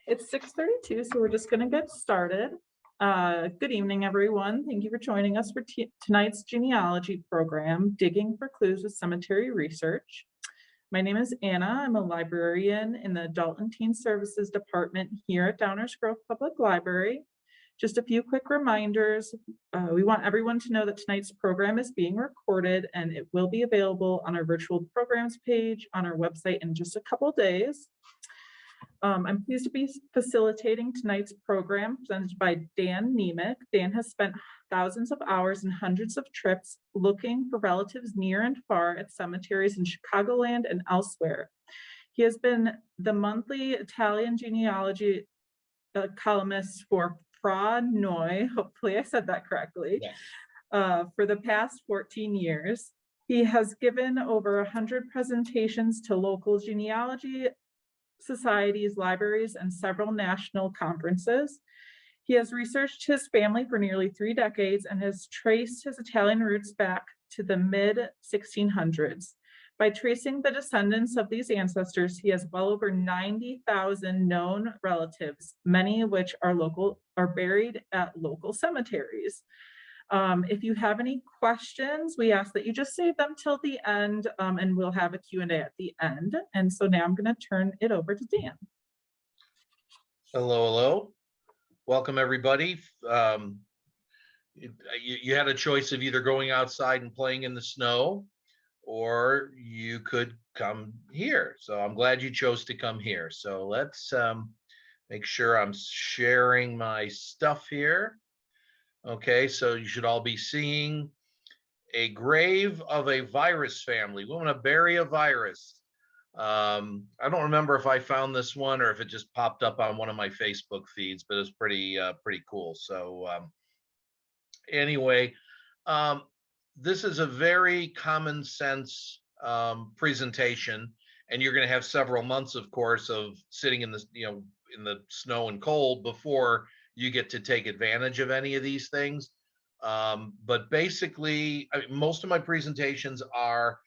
It's 6:32, so we're just going to get started. Good evening, everyone. Thank you for joining us for tonight's genealogy program, Digging for Clues with Cemetery Research. My name is Anna. I'm a librarian in the Adult and Teen Services Department here at Downers Grove Public Library. Just a few quick reminders. We want everyone to know that tonight's program is being recorded and it will be available on our virtual programs page on our website in just a couple days. I'm pleased to be facilitating tonight's program presented by Dan Nemec. Dan has spent thousands of hours and hundreds of trips looking for relatives near and far at cemeteries in Chicagoland and elsewhere. He has been the monthly Italian genealogy columnist for Fra Noi, hopefully I said that correctly, Yes. For the past 14 years. He has given over 100 presentations to local genealogy societies, libraries, and several national conferences. He has researched his family for nearly 3 decades and has traced his Italian roots back to the mid-1600s. By tracing the descendants of these ancestors, he has well over 90,000 known relatives, many of which are buried at local cemeteries. If you have any questions, we ask that you just save them till the end, and we'll have a Q&A at the end. And so now I'm going to turn it over to Dan. Hello. Welcome, everybody. You had a choice of either going outside and playing in the snow, or you could come here. So I'm glad you chose to come here. So let's make sure I'm sharing my stuff here. Okay, so you should all be seeing a grave of a virus family. We want to bury a virus. I don't remember if I found this one or if it just popped up on one of my Facebook feeds, but it's pretty cool. So anyway, this is a very common sense presentation, and you're going to have several months, of course, of sitting in the in the snow and cold before you get to take advantage of any of these things. But basically, most of my presentations are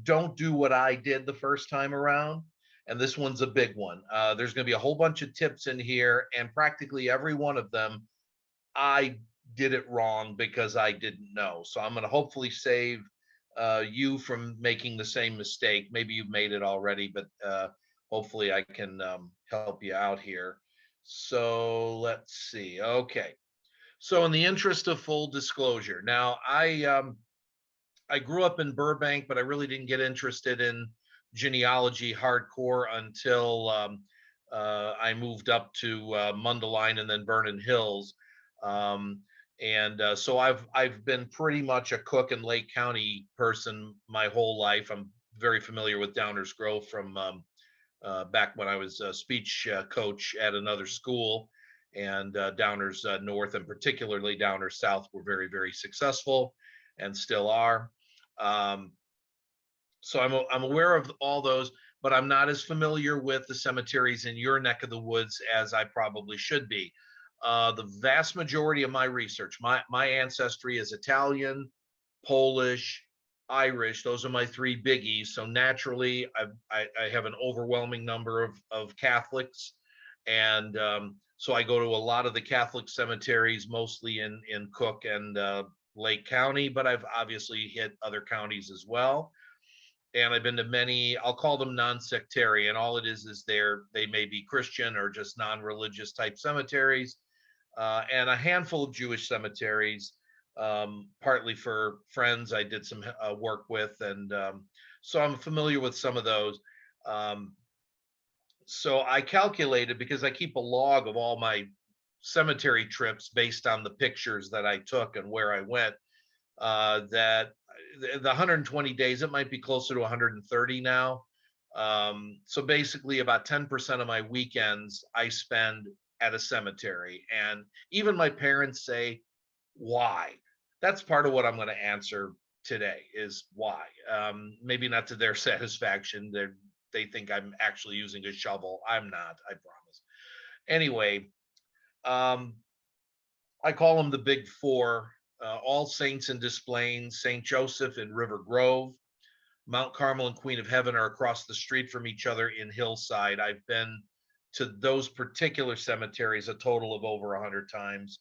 don't do what I did the first time around. And this one's a big one. There's going to be a whole bunch of tips in here, and practically every one of them, I did it wrong because I didn't know. So I'm going to hopefully save you from making the same mistake. Maybe you've made it already, but hopefully I can help you out here. So let's see. Okay. So in the interest of full disclosure, now I grew up in Burbank, but I really didn't get interested in genealogy hardcore until I moved up to Mundelein and then Vernon Hills. So I've been pretty much a Cook and Lake County person my whole life. I'm very familiar with Downers Grove from back when I was a speech coach at another school, and Downers North and particularly Downers South were very, very successful and still are. So I'm aware of all those, but I'm not as familiar with the cemeteries in your neck of the woods as I probably should be. The vast majority of my research, my ancestry is Italian, Polish, Irish. Those are my 3 biggies. So naturally, I have an overwhelming number of Catholics, and so I go to a lot of the Catholic cemeteries, mostly in Cook and Lake County, but I've obviously hit other counties as well. And I've been to many, I'll call them non-sectarian. All it is they may be Christian or just non-religious type cemeteries, and a handful of Jewish cemeteries. Partly for friends I did some work with, and so I'm familiar with some of those. So I calculated, because I keep a log of all my cemetery trips based on the pictures that I took and where I went, that the 120 days, it might be closer to 130 now. So basically about 10% of my weekends I spend at a cemetery, and even my parents say, why? That's part of what I'm going to answer today, is why. Maybe not to their satisfaction. They think I'm actually using a shovel. I'm not, I promise. Anyway, I call them the big 4. All Saints in Des Plaines, St. Joseph in River Grove, Mount Carmel and Queen of Heaven are across the street from each other in Hillside. I've been to those particular cemeteries a total of over 100 times.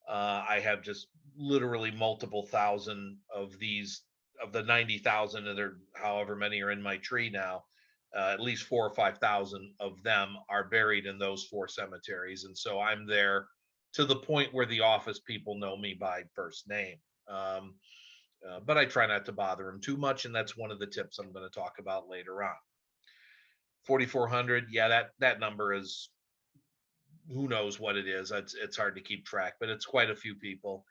I have just literally multiple thousand of these, of the 90,000, and there, however many are in my tree now, at least 4,000 or 5,000 of them are buried in those 4 cemeteries. And so I'm there to the point where the office people know me by first name. But I try not to bother them too much. And that's one of the tips I'm going to talk about later on. 4,400. Yeah, that number is, who knows what it is. It's hard to keep track, but it's quite a few people.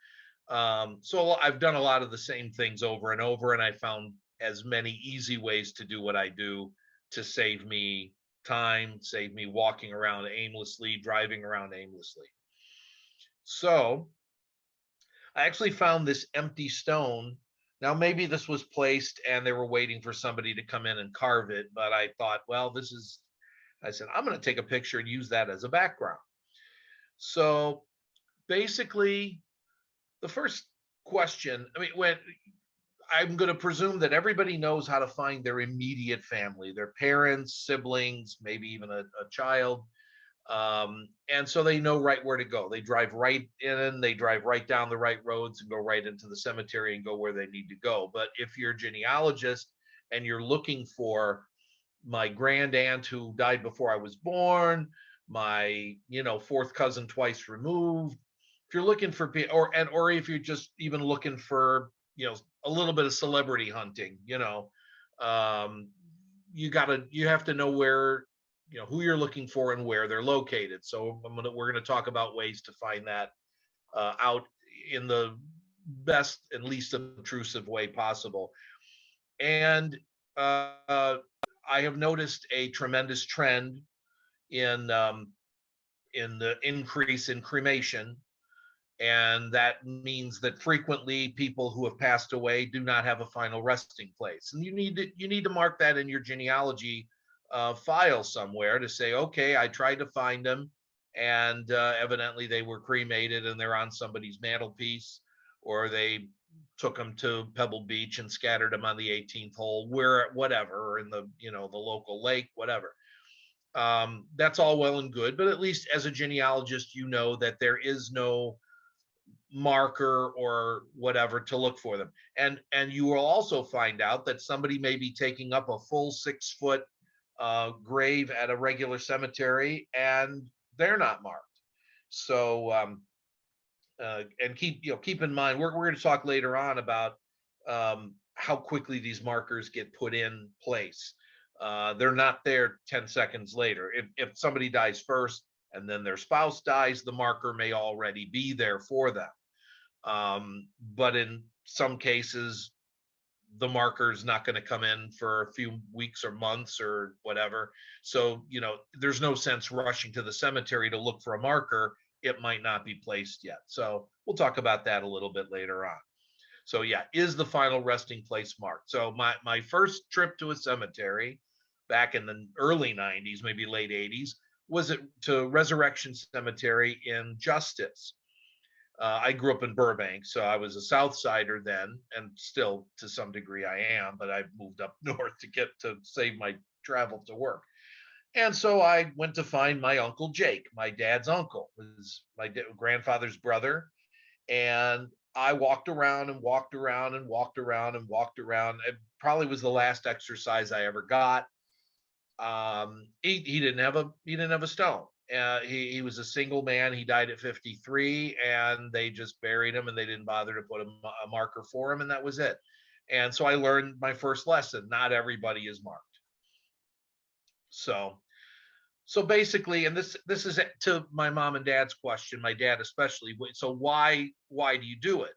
So I've done a lot of the same things over and over, and I found as many easy ways to do what I do to save me time, save me walking around aimlessly, driving around aimlessly. So I actually found this empty stone. Now, maybe this was placed and they were waiting for somebody to come in and carve it, but I thought, well, I said, I'm going to take a picture and use that as a background. So basically, the first question, I mean, when I'm going to presume that everybody knows how to find their immediate family, their parents, siblings, maybe even a child. And so they know right where to go. They drive right in, they drive right down the right roads and go right into the cemetery and go where they need to go. But if you're a genealogist and you're looking for my grand aunt who died before I was born, my, 4th cousin twice removed, if you're looking for, or if you're just even looking for, a little bit of celebrity hunting, you have to know where, who you're looking for and where they're located. So we're going to talk about ways to find that out in the best and least obtrusive way possible. And I have noticed a tremendous trend in the increase in cremation. And that means that frequently people who have passed away do not have a final resting place. And you need to mark that in your genealogy file somewhere to say, okay, I tried to find them, and evidently they were cremated and they're on somebody's mantelpiece, or they took them to Pebble Beach and scattered them on the 18th hole, whatever, or in the the local lake, whatever. That's all well and good, but at least as a genealogist, you know that there is no marker or whatever to look for them. And you will also find out that somebody may be taking up a full 6-foot grave at a regular cemetery and they're not marked. So and keep in mind, we're going to talk later on about how quickly these markers get put in place. They're not there 10 seconds later. If somebody dies first and then their spouse dies, the marker may already be there for them. But in some cases, the marker is not going to come in for a few weeks or months or whatever. So, there's no sense rushing to the cemetery to look for a marker. It might not be placed yet. So we'll talk about that a little bit later on. So yeah, is the final resting place marked? So my first trip to a cemetery back in the early 90s, maybe late 80s, was to Resurrection Cemetery in Justice. I grew up in Burbank, so I was a South Sider then, and still to some degree I am, but I've moved up north to save my travel to work. And so I went to find my Uncle Jake, my dad's uncle, was my grandfather's brother. And I walked around and walked around and walked around and walked around. It probably was the last exercise I ever got. He didn't have a stone. He was a single man. He died at 53, and they just buried him, and they didn't bother to put a marker for him, and that was it. And so I learned my first lesson: not everybody is marked. So basically, and this is to my mom and dad's question, my dad especially. So why do you do it?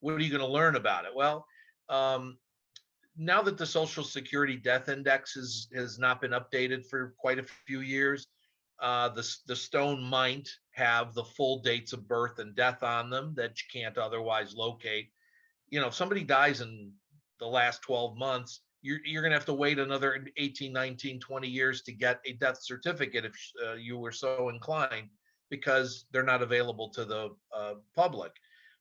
What are you going to learn about it? Well, now that the Social Security Death Index has not been updated for quite a few years, the stone might have the full dates of birth and death on them that you can't otherwise locate. If somebody dies in the last 12 months, you're going to have to wait another 18, 19, 20 years to get a death certificate if you were so inclined, because they're not available to the public.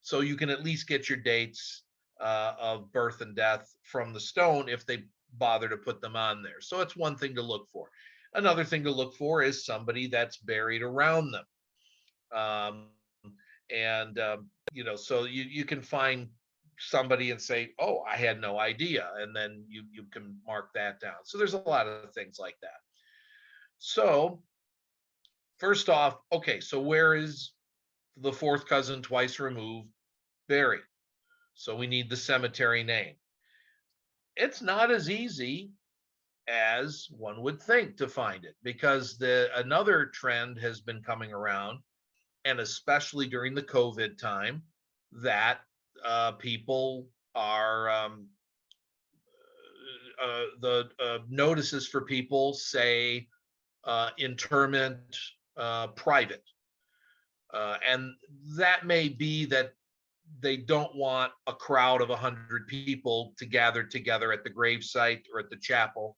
So you can at least get your dates of birth and death from the stone if they bother to put them on there. So it's one thing to look for. Another thing to look for is somebody that's buried around them. Um, and so you can find somebody and say, oh, I had no idea, and then you can mark that down. So there's a lot of things like that. So first off, okay, so where is the fourth cousin twice removed buried? So we need the cemetery name. It's not as easy as one would think to find it, because another trend has been coming around, and especially during the COVID time, that people are the notices for people say interment private, and that may be that they don't want a crowd of 100 people to gather together at the gravesite or at the chapel.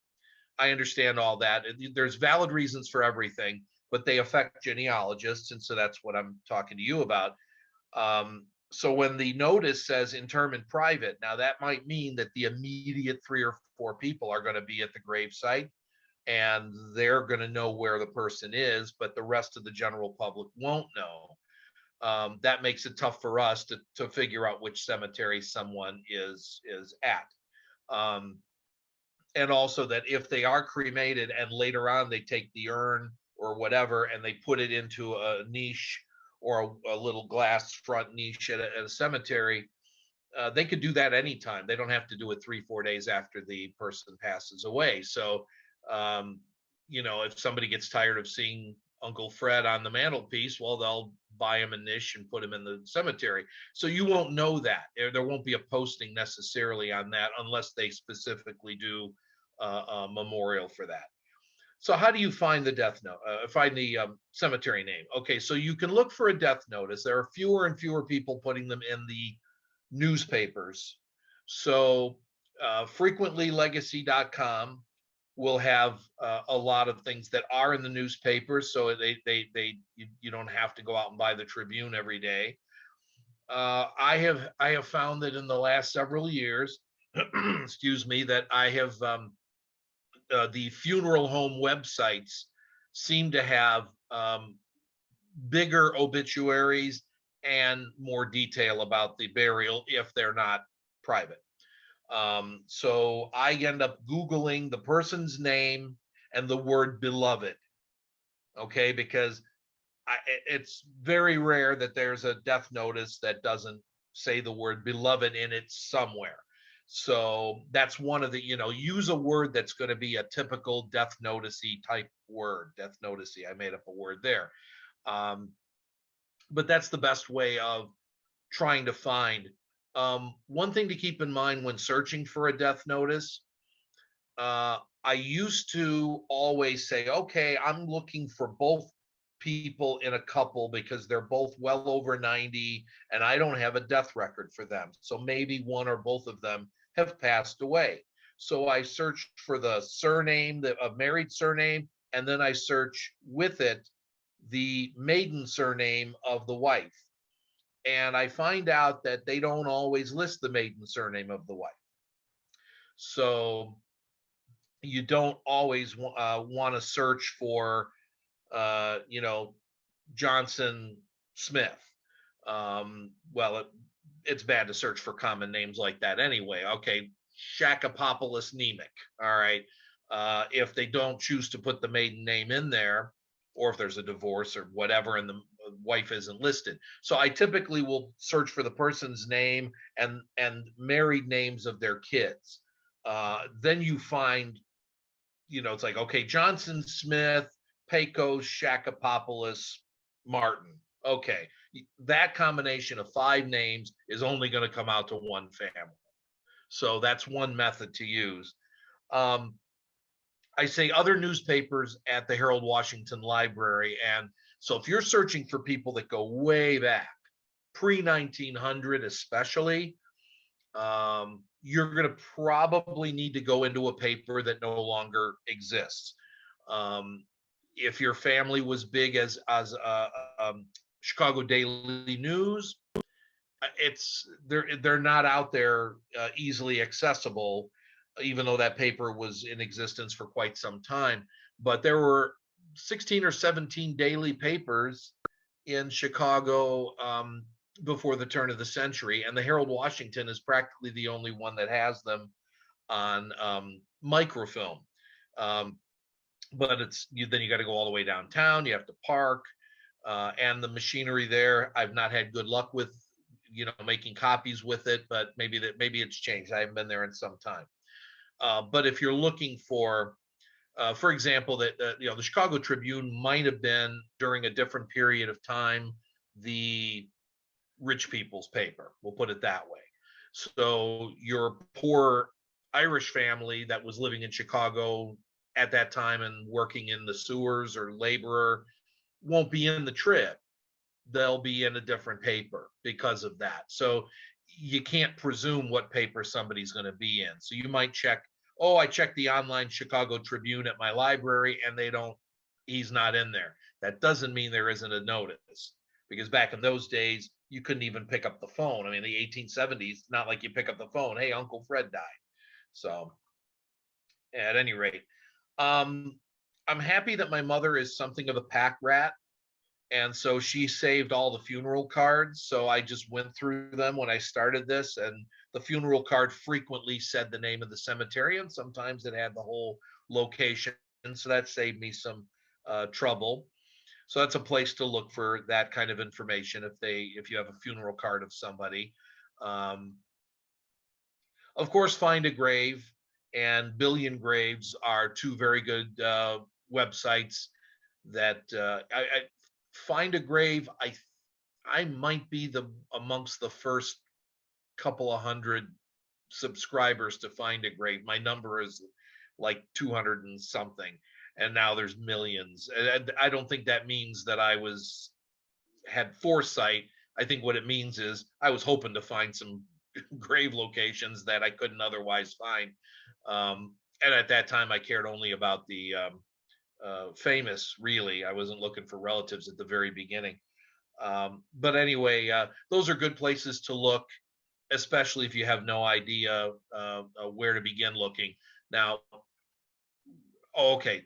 I understand all that. There's valid reasons for everything, but they affect genealogists, and so that's what I'm talking to you about. So when the notice says interment private, now that might mean that the immediate 3 or 4 people are going to be at the gravesite, and they're going to know where the person is, but the rest of the general public won't know. That makes it tough for us to figure out which cemetery someone is at. And also that if they are cremated and later on they take the urn or whatever and they put it into a niche or a little glass front niche at a cemetery, they could do that anytime. They don't have to do it 3-4 days after the person passes away. So if somebody gets tired of seeing Uncle Fred on the mantelpiece, well, they'll buy him a niche and put him in the cemetery. So you won't know that. There won't be a posting necessarily on that unless they specifically do a memorial for that. So how do you find the death note? Find the cemetery name? Okay, so you can look for a death notice. There are fewer and fewer people putting them in the newspapers. So frequently legacy.com will have a lot of things that are in the newspapers, so you don't have to go out and buy the Tribune every day. I have found that in the last several years, excuse me, that I have the funeral home websites seem to have bigger obituaries and more detail about the burial if they're not private. So I end up Googling the person's name and the word beloved. Okay, because it's very rare that there's a death notice that doesn't say the word beloved in it somewhere. So that's one of the, use a word that's going to be a typical death notice-y type word. Death notice-y, I made up a word there. But that's the best way of trying to find. One thing to keep in mind when searching for a death notice, I used to always say, okay, I'm looking for both people in a couple because they're both well over 90 and I don't have a death record for them. So maybe one or both of them have passed away. So I searched for the surname, a married surname, and then I search with it the maiden surname of the wife. And I find out that they don't always list the maiden surname of the wife. So you don't always want to search for, Johnson Smith. It's bad to search for common names like that anyway. Okay, Shakopopoulos Nemec. All right. If they don't choose to put the maiden name in there, or if there's a divorce or whatever and the wife isn't listed. So I typically will search for the person's name and married names of their kids. Then you find, it's like, okay, Johnson Smith, Pecos, Shakopopoulos, Martin. Okay, that combination of 5 names is only going to come out to one family. So that's one method to use. I say other newspapers at the Harold Washington Library. And so if you're searching for people that go way back, pre-1900 especially, you're going to probably need to go into a paper that no longer exists. If your family was big as Chicago Daily News, they're not out there easily accessible, even though that paper was in existence for quite some time. but there were 16 or 17 daily papers in Chicago before the turn of the century, and the Herald Washington is practically the only one that has them on microfilm. But then you got to go all the way downtown. You have to park, and the machinery there, I've not had good luck with, making copies with it. But maybe it's changed. I haven't been there in some time. But if you're looking for example, that the Chicago Tribune might have been during a different period of time the rich people's paper. We'll put it that way. So your poor Irish family that was living in Chicago at that time and working in the sewers or laborer won't be in the Trib. They'll be in a different paper because of that. So you can't presume what paper somebody's going to be in. So you might check, oh, I checked the online Chicago Tribune at my library and he's not in there. That doesn't mean there isn't a notice, because back in those days, you couldn't even pick up the phone. I mean, the 1870s, not like you pick up the phone, hey, Uncle Fred died. So at any rate, I'm happy that my mother is something of a pack rat. And so she saved all the funeral cards. So I just went through them when I started this, and the funeral card frequently said the name of the cemetery, and sometimes it had the whole location. So that saved me some trouble. So that's a place to look for that kind of information if you have a funeral card of somebody. Of course, Find a Grave and Billion Graves are two very good websites that I Find a Grave. I might be amongst the first couple of hundred subscribers to Find a Grave. My number is like 200 and something, and now there's millions. And I don't think that means that I had foresight. I think what it means is I was hoping to find some grave locations that I couldn't otherwise find. And at that time, I cared only about the famous, really. I wasn't looking for relatives at the very beginning. But anyway, those are good places to look, especially if you have no idea where to begin looking. Now, okay,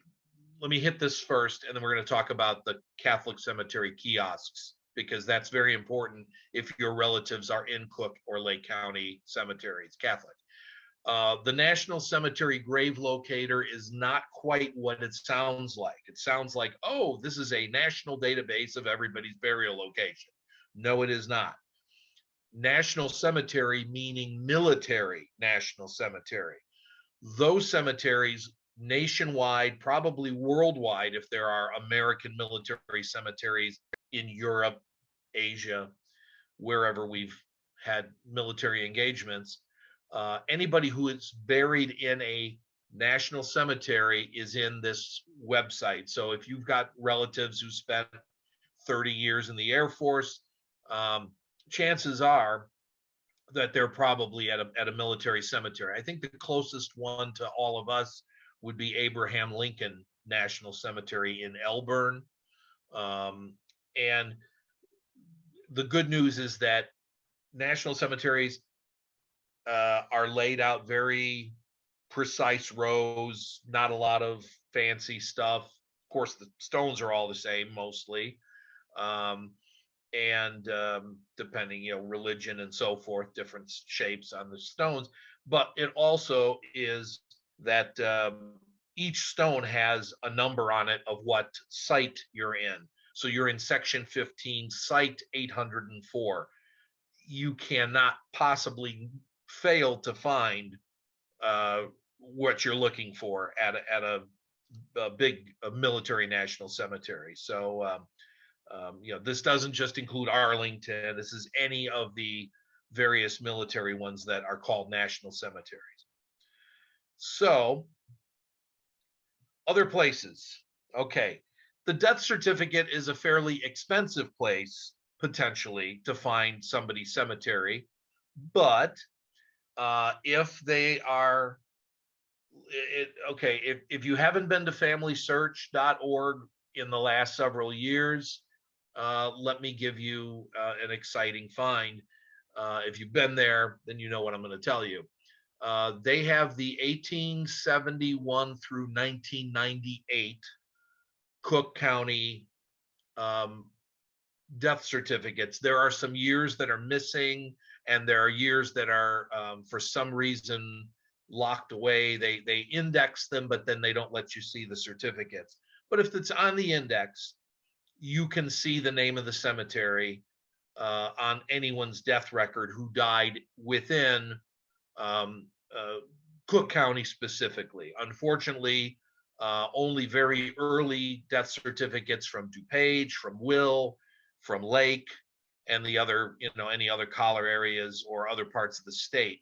let me hit this first, and then we're going to talk about the Catholic cemetery kiosks, because that's very important if your relatives are in Cook or Lake County cemeteries, Catholic. The National Cemetery Grave Locator is not quite what it sounds like. It sounds like, oh, this is a national database of everybody's burial location. No, it is not. National Cemetery meaning military national cemetery. Those cemeteries nationwide, probably worldwide, if there are American military cemeteries in Europe, Asia, wherever we've had military engagements, anybody who is buried in a national cemetery is in this website. So if you've got relatives who spent 30 years in the Air Force, chances are that they're probably at a military cemetery. I think the closest one to all of us would be Abraham Lincoln National Cemetery in Elburn. And the good news is that national cemeteries are laid out very precise rows, not a lot of fancy stuff. Of course, the stones are all the same mostly. And depending, religion and so forth, different shapes on the stones. But it also is that each stone has a number on it of what site you're in. So you're in section 15, site 804. You cannot possibly fail to find what you're looking for at a big military national cemetery. So this doesn't just include Arlington. This is any of the various military ones that are called national cemeteries. So other places. Okay. The death certificate is a fairly expensive place potentially to find somebody's cemetery, but if they are, if you haven't been to FamilySearch.org in the last several years, let me give you an exciting find. If you've been there, then you know what I'm going to tell you. They have the 1871 through 1998 Cook County death certificates. There are some years that are missing, and there are years that are for some reason locked away. They index them, but then they don't let you see the certificates. But if it's on the index, you can see the name of the cemetery on anyone's death record who died within Cook County specifically. Unfortunately, only very early death certificates from DuPage, from Will, from Lake, and the other, any other collar areas or other parts of the state.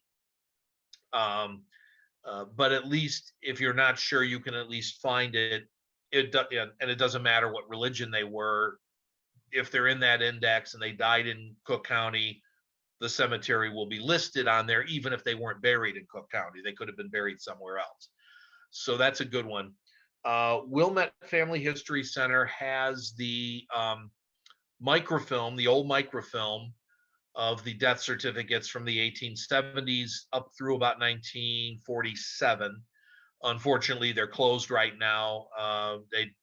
But at least if you're not sure, you can at least find it. And it doesn't matter what religion they were. If they're in that index and they died in Cook County, the cemetery will be listed on there, even if they weren't buried in Cook County. They could have been buried somewhere else. So that's a good one. Wilmette Family History Center has the microfilm, the old microfilm of the death certificates from the 1870s up through about 1947. Unfortunately, they're closed right now.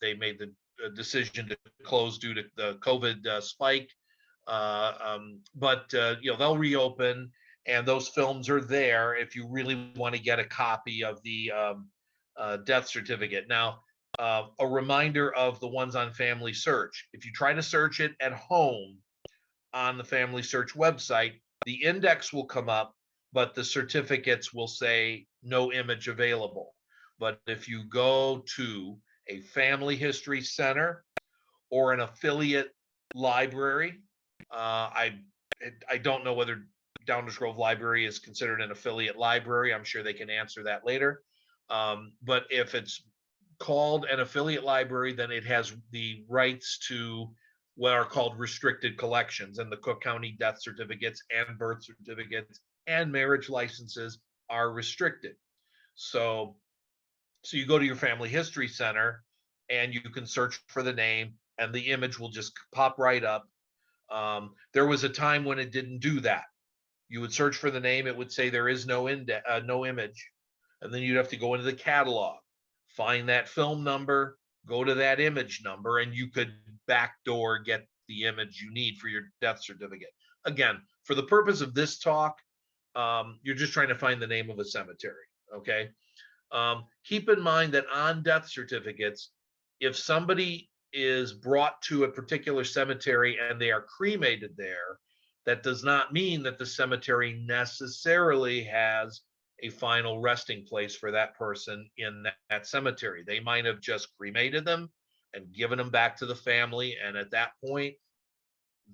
They made the decision to close due to the COVID spike. But they'll reopen, and those films are there if you really want to get a copy of the death certificate. Now, a reminder of the ones on Family Search. If you try to search it at home on the Family Search website, the index will come up, but the certificates will say no image available. But if you go to a family history center or an affiliate library, I don't know whether Downers Grove Library is considered an affiliate library. I'm sure they can answer that later. But if it's called an affiliate library, then it has the rights to what are called restricted collections, and the Cook County death certificates and birth certificates and marriage licenses are restricted. So you go to your family history center and you can search for the name, and the image will just pop right up. There was a time when it didn't do that. You would search for the name, it would say there is no image, and then you'd have to go into the catalog, find that film number, go to that image number, and you could backdoor get the image you need for your death certificate. Again, for the purpose of this talk, you're just trying to find the name of a cemetery, okay? Keep in mind that on death certificates, if somebody is brought to a particular cemetery and they are cremated there, that does not mean that the cemetery necessarily has a final resting place for that person in that cemetery. They might have just cremated them and given them back to the family, and at that point,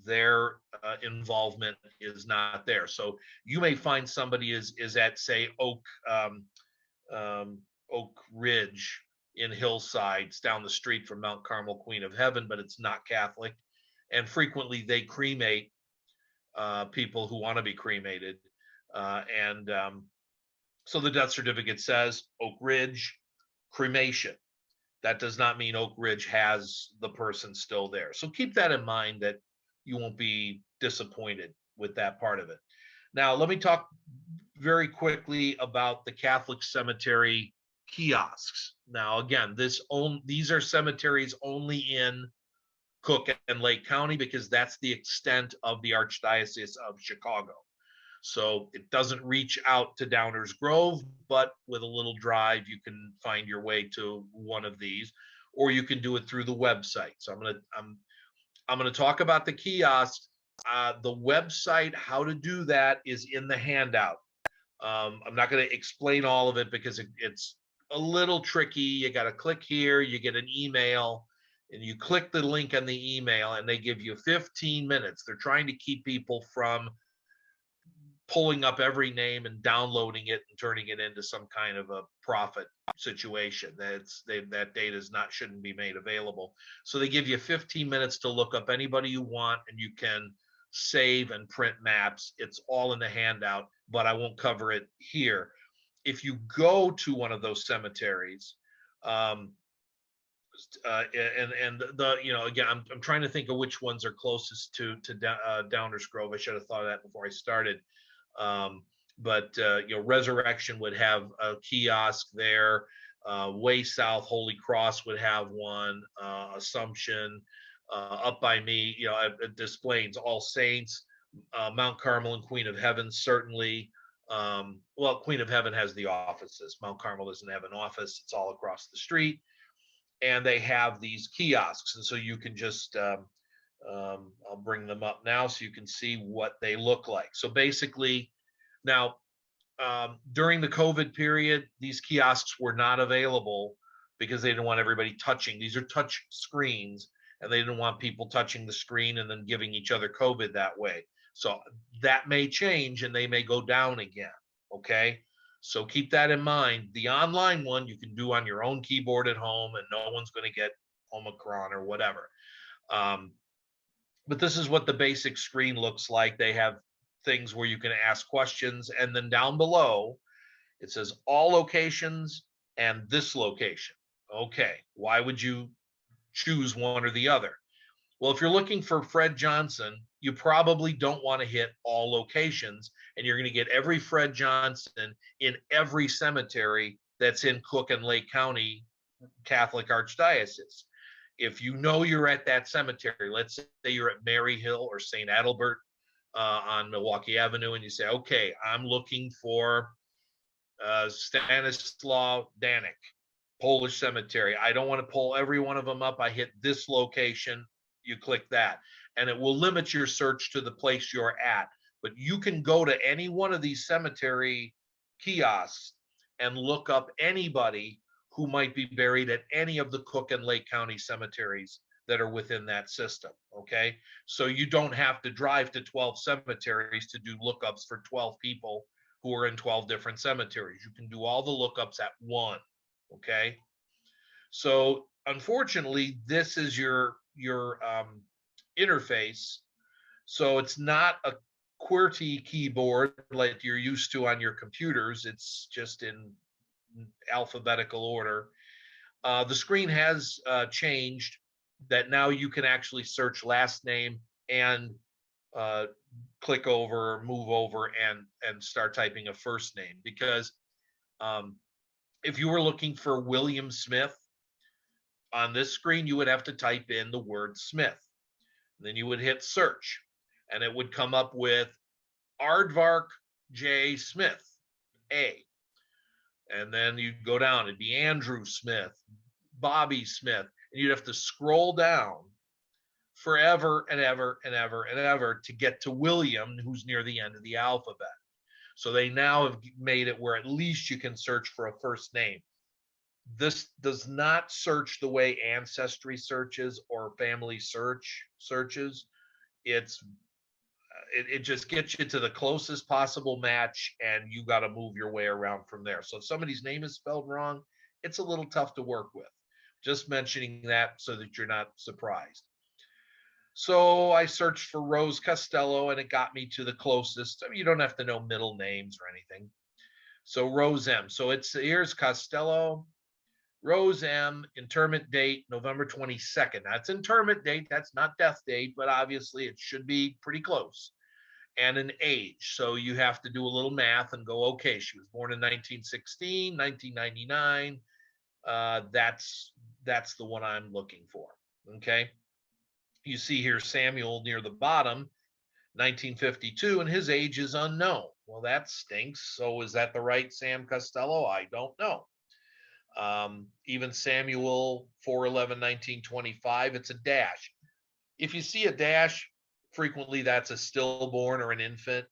their involvement is not there. So you may find somebody is at, say, Oak Ridge in Hillsides down the street from Mount Carmel Queen of Heaven, but it's not Catholic. And frequently they cremate people who want to be cremated. So the death certificate says Oak Ridge cremation. That does not mean Oak Ridge has the person still there. So keep that in mind, that you won't be disappointed with that part of it. Now, let me talk very quickly about the Catholic cemetery kiosks. Now, again, these are cemeteries only in Cook and Lake County, because that's the extent of the Archdiocese of Chicago. So it doesn't reach out to Downers Grove, but with a little drive, you can find your way to one of these, or you can do it through the website. So I'm gonna talk about the kiosks. The website, how to do that, is in the handout. I'm not going to explain all of it because it's a little tricky. You got to click here, you get an email, and you click the link on the email, and they give you 15 minutes. They're trying to keep people from pulling up every name and downloading it and turning it into some kind of a profit situation. That data shouldn't be made available. So they give you 15 minutes to look up anybody you want, and you can save and print maps. It's all in the handout, but I won't cover it here. If you go to one of those cemeteries, again, I'm trying to think of which ones are closest to Downers Grove. I should have thought of that before I started. but Resurrection would have a kiosk there. Way South Holy Cross would have one. Assumption, up by me, it displays All Saints, Mount Carmel and Queen of Heaven certainly. Well, Queen of Heaven has the offices. Mount Carmel doesn't have an office. It's all across the street. And they have these kiosks. And so you can just, I'll bring them up now so you can see what they look like. So basically, now, during the COVID period, these kiosks were not available because they didn't want everybody touching. These are touch screens, and they didn't want people touching the screen and then giving each other COVID that way. So that may change and they may go down again. Okay. So keep that in mind. The online one you can do on your own keyboard at home, and no one's going to get Omicron or whatever. But this is what the basic screen looks like. They have things where you can ask questions, and then down below it says all locations and this location. Okay, why would you choose one or the other? Well, if you're looking for Fred Johnson, you probably don't want to hit all locations, and you're going to get every Fred Johnson in every cemetery that's in Cook and Lake County Catholic Archdiocese. If you know you're at that cemetery, let's say you're at Mary Hill or St. Adalbert on Milwaukee Avenue, and you say, okay, I'm looking for Stanislaw Danik, Polish Cemetery. I don't want to pull every one of them up. I hit this location. You click that, and it will limit your search to the place you're at. But you can go to any one of these cemetery kiosks and look up anybody who might be buried at any of the Cook and Lake County cemeteries that are within that system. Okay, so you don't have to drive to 12 cemeteries to do lookups for 12 people who are in 12 different cemeteries. You can do all the lookups at one. Okay, so unfortunately, this is your interface. So it's not a QWERTY keyboard like you're used to on your computers. It's just in alphabetical order. The screen has changed, that now you can actually search last name and click over, move over, and start typing a first name. Because if you were looking for William Smith on this screen, you would have to type in the word Smith. Then you would hit search, and it would come up with Aardvark J. Smith, A. And then you'd go down, it'd be Andrew Smith, Bobby Smith, and you'd have to scroll down forever and ever and ever and ever to get to William, who's near the end of the alphabet. So they now have made it where at least you can search for a first name. This does not search the way Ancestry searches or family searches. It just gets you to the closest possible match, and you got to move your way around from there. So if somebody's name is spelled wrong, it's a little tough to work with. Just mentioning that so that you're not surprised. So I searched for Rose Costello, and it got me to the closest. I mean, you don't have to know middle names or anything. So Rose M. So here's Costello, Rose M, interment date, November 22nd. That's interment date. That's not death date, but obviously it should be pretty close. And an age. So you have to do a little math and go, okay, she was born in 1916, 1999. That's the one I'm looking for. Okay. You see here Samuel near the bottom, 1952, and his age is unknown. Well, that stinks. So is that the right Sam Costello? I don't know. Even Samuel 4/11/1925, it's a dash. If you see a dash, frequently that's a stillborn or an infant.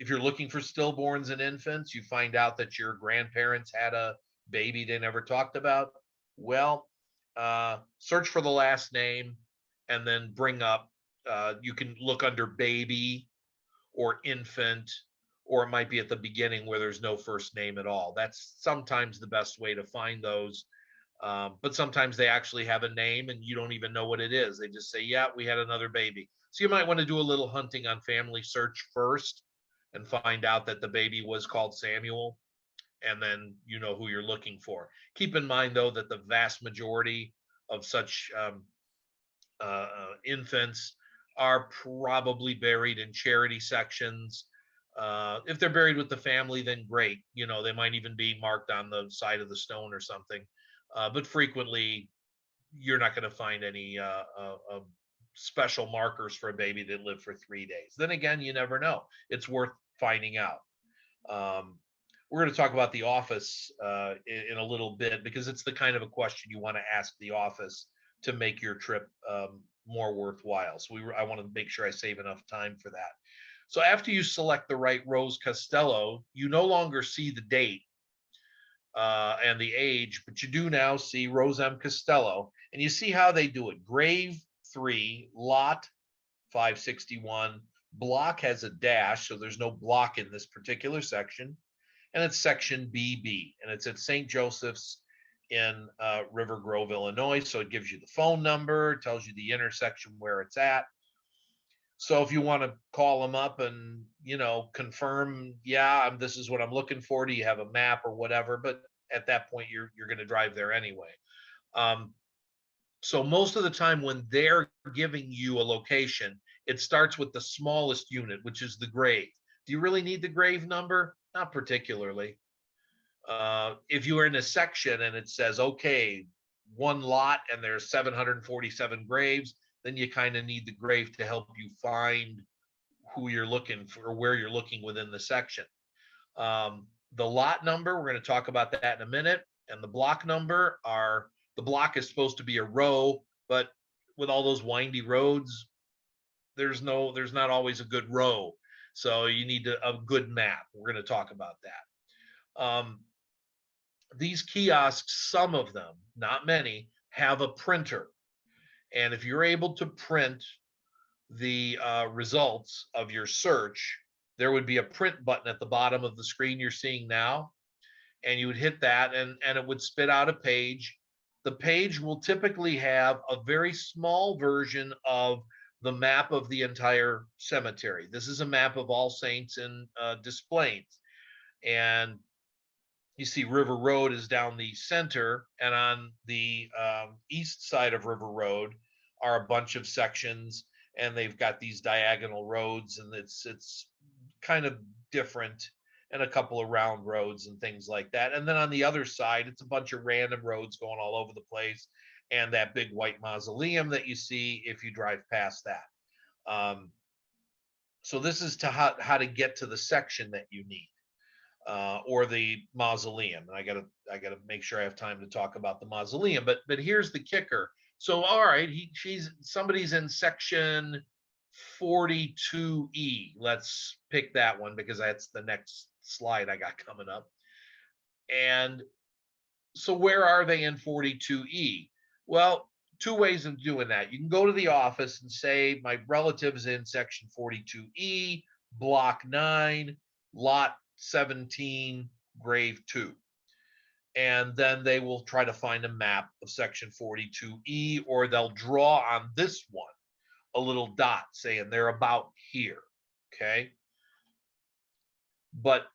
If you're looking for stillborns and infants, you find out that your grandparents had a baby they never talked about. Well, search for the last name and then bring up, you can look under baby or infant, or it might be at the beginning where there's no first name at all. That's sometimes the best way to find those. But sometimes they actually have a name and you don't even know what it is. They just say, yeah, we had another baby. So you might want to do a little hunting on Family Search first and find out that the baby was called Samuel, and then you know who you're looking for. Keep in mind, though, that the vast majority of such infants are probably buried in charity sections. If they're buried with the family, then great. You know, they might even be marked on the side of the stone or something. But frequently, you're not going to find any special markers for a baby that lived for 3 days. Then again, you never know. It's worth finding out. We're going to talk about the office in a little bit, because it's the kind of a question you want to ask the office to make your trip more worthwhile. So I want to make sure I save enough time for that. So after you select the right Rose Costello, you no longer see the date and the age, but you do now see Rose M. Costello, and you see how they do it. Grave 3, lot 561. Block has a dash, so there's no block in this particular section. And it's section BB, and it's at St. Joseph's in River Grove, Illinois. So it gives you the phone number, tells you the intersection where it's at. So if you want to call them up and, you know, confirm, yeah, this is what I'm looking for. Do you have a map or whatever? But at that point, you're going to drive there anyway. So most of the time when they're giving you a location, it starts with the smallest unit, which is the grave. Do you really need the grave number? Not particularly. If you are in a section and it says, okay, one lot and there's 747 graves, then you kind of need the grave to help you find who you're looking for, or where you're looking within the section. The lot number, we're going to talk about that in a minute. And the block number the block is supposed to be a row, but with all those windy roads, there's not always a good row. So you need a good map. We're going to talk about that. These kiosks, some of them, not many, have a printer. And if you're able to print the results of your search, there would be a print button at the bottom of the screen you're seeing now. And you would hit that, and it would spit out a page. The page will typically have a very small version of the map of the entire cemetery. This is a map of All Saints in Des Plaines. And you see River Road is down the center, and on the east side of River Road are a bunch of sections, and they've got these diagonal roads, and it's kind of different, and a couple of round roads and things like that. And then on the other side, it's a bunch of random roads going all over the place, and that big white mausoleum that you see if you drive past that. So this is how to get to the section that you need. Or the mausoleum. And I gotta make sure I have time to talk about the mausoleum. But here's the kicker. So all right, somebody's in section 42E. Let's pick that one because that's the next slide I got coming up. And so where are they in 42E? Well, two ways of doing that. You can go to the office and say, my relative's in section 42E, block 9, lot 17, grave 2. And then they will try to find a map of section 42E, or they'll draw on this one a little dot saying they're about here. Okay. But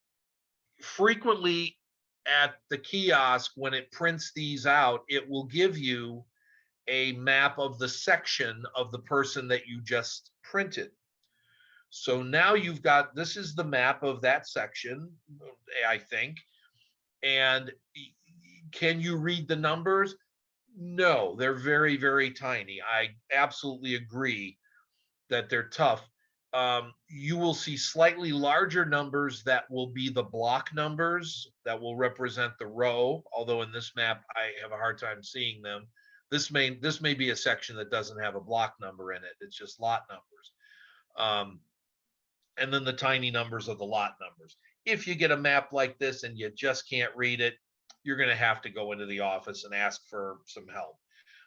frequently at the kiosk, when it prints these out, it will give you a map of the section of the person that you just printed. So now you've got, this is the map of that section, I think. And can you read the numbers? No, they're very, very tiny. I absolutely agree that they're tough. You will see slightly larger numbers that will be the block numbers that will represent the row, although in this map I have a hard time seeing them. This may be a section that doesn't have a block number in it. It's just lot numbers. And then the tiny numbers of the lot numbers. If you get a map like this and you just can't read it, you're going to have to go into the office and ask for some help.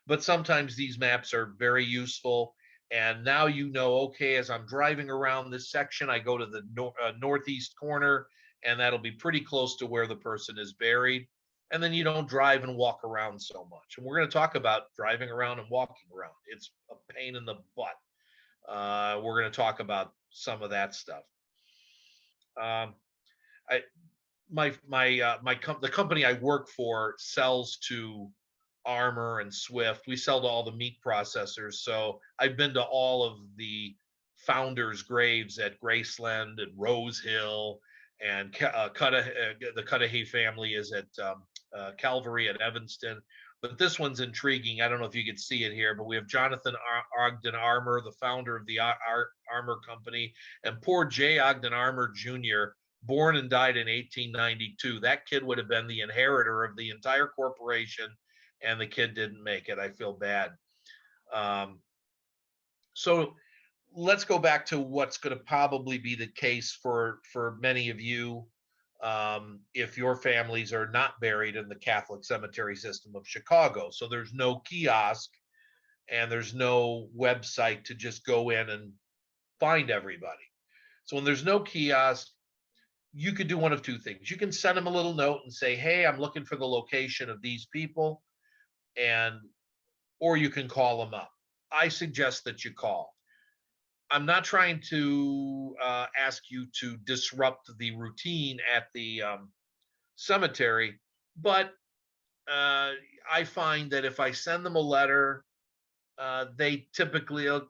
But sometimes these maps are very useful. And now you know, okay, as I'm driving around this section, I go to the northeast corner, and that'll be pretty close to where the person is buried. And then you don't drive and walk around so much. And we're going to talk about driving around and walking around. It's a pain in the butt. We're going to talk about some of that stuff. The company I work for sells to Armor and Swift. We sell to all the meat processors. So I've been to all of the founders' graves at Graceland and Rose Hill, and the Cudahy family is at Calvary at Evanston. But this one's intriguing. I don't know if you could see it here, but we have Jonathan Ogden Armour, the founder of the Armour Company, and poor J. Ogden Armour Jr., born and died in 1892. That kid would have been the inheritor of the entire corporation, and the kid didn't make it. I feel bad. So let's go back to what's going to probably be the case for many of you if your families are not buried in the Catholic cemetery system of Chicago. So there's no kiosk and there's no website to just go in and find everybody. So when there's no kiosk, you could do one of two things. You can send them a little note and say, hey, I'm looking for the location of these people, or you can call them up. I suggest that you call. I'm not trying to ask you to disrupt the routine at the cemetery, but I find that if I send them a letter, they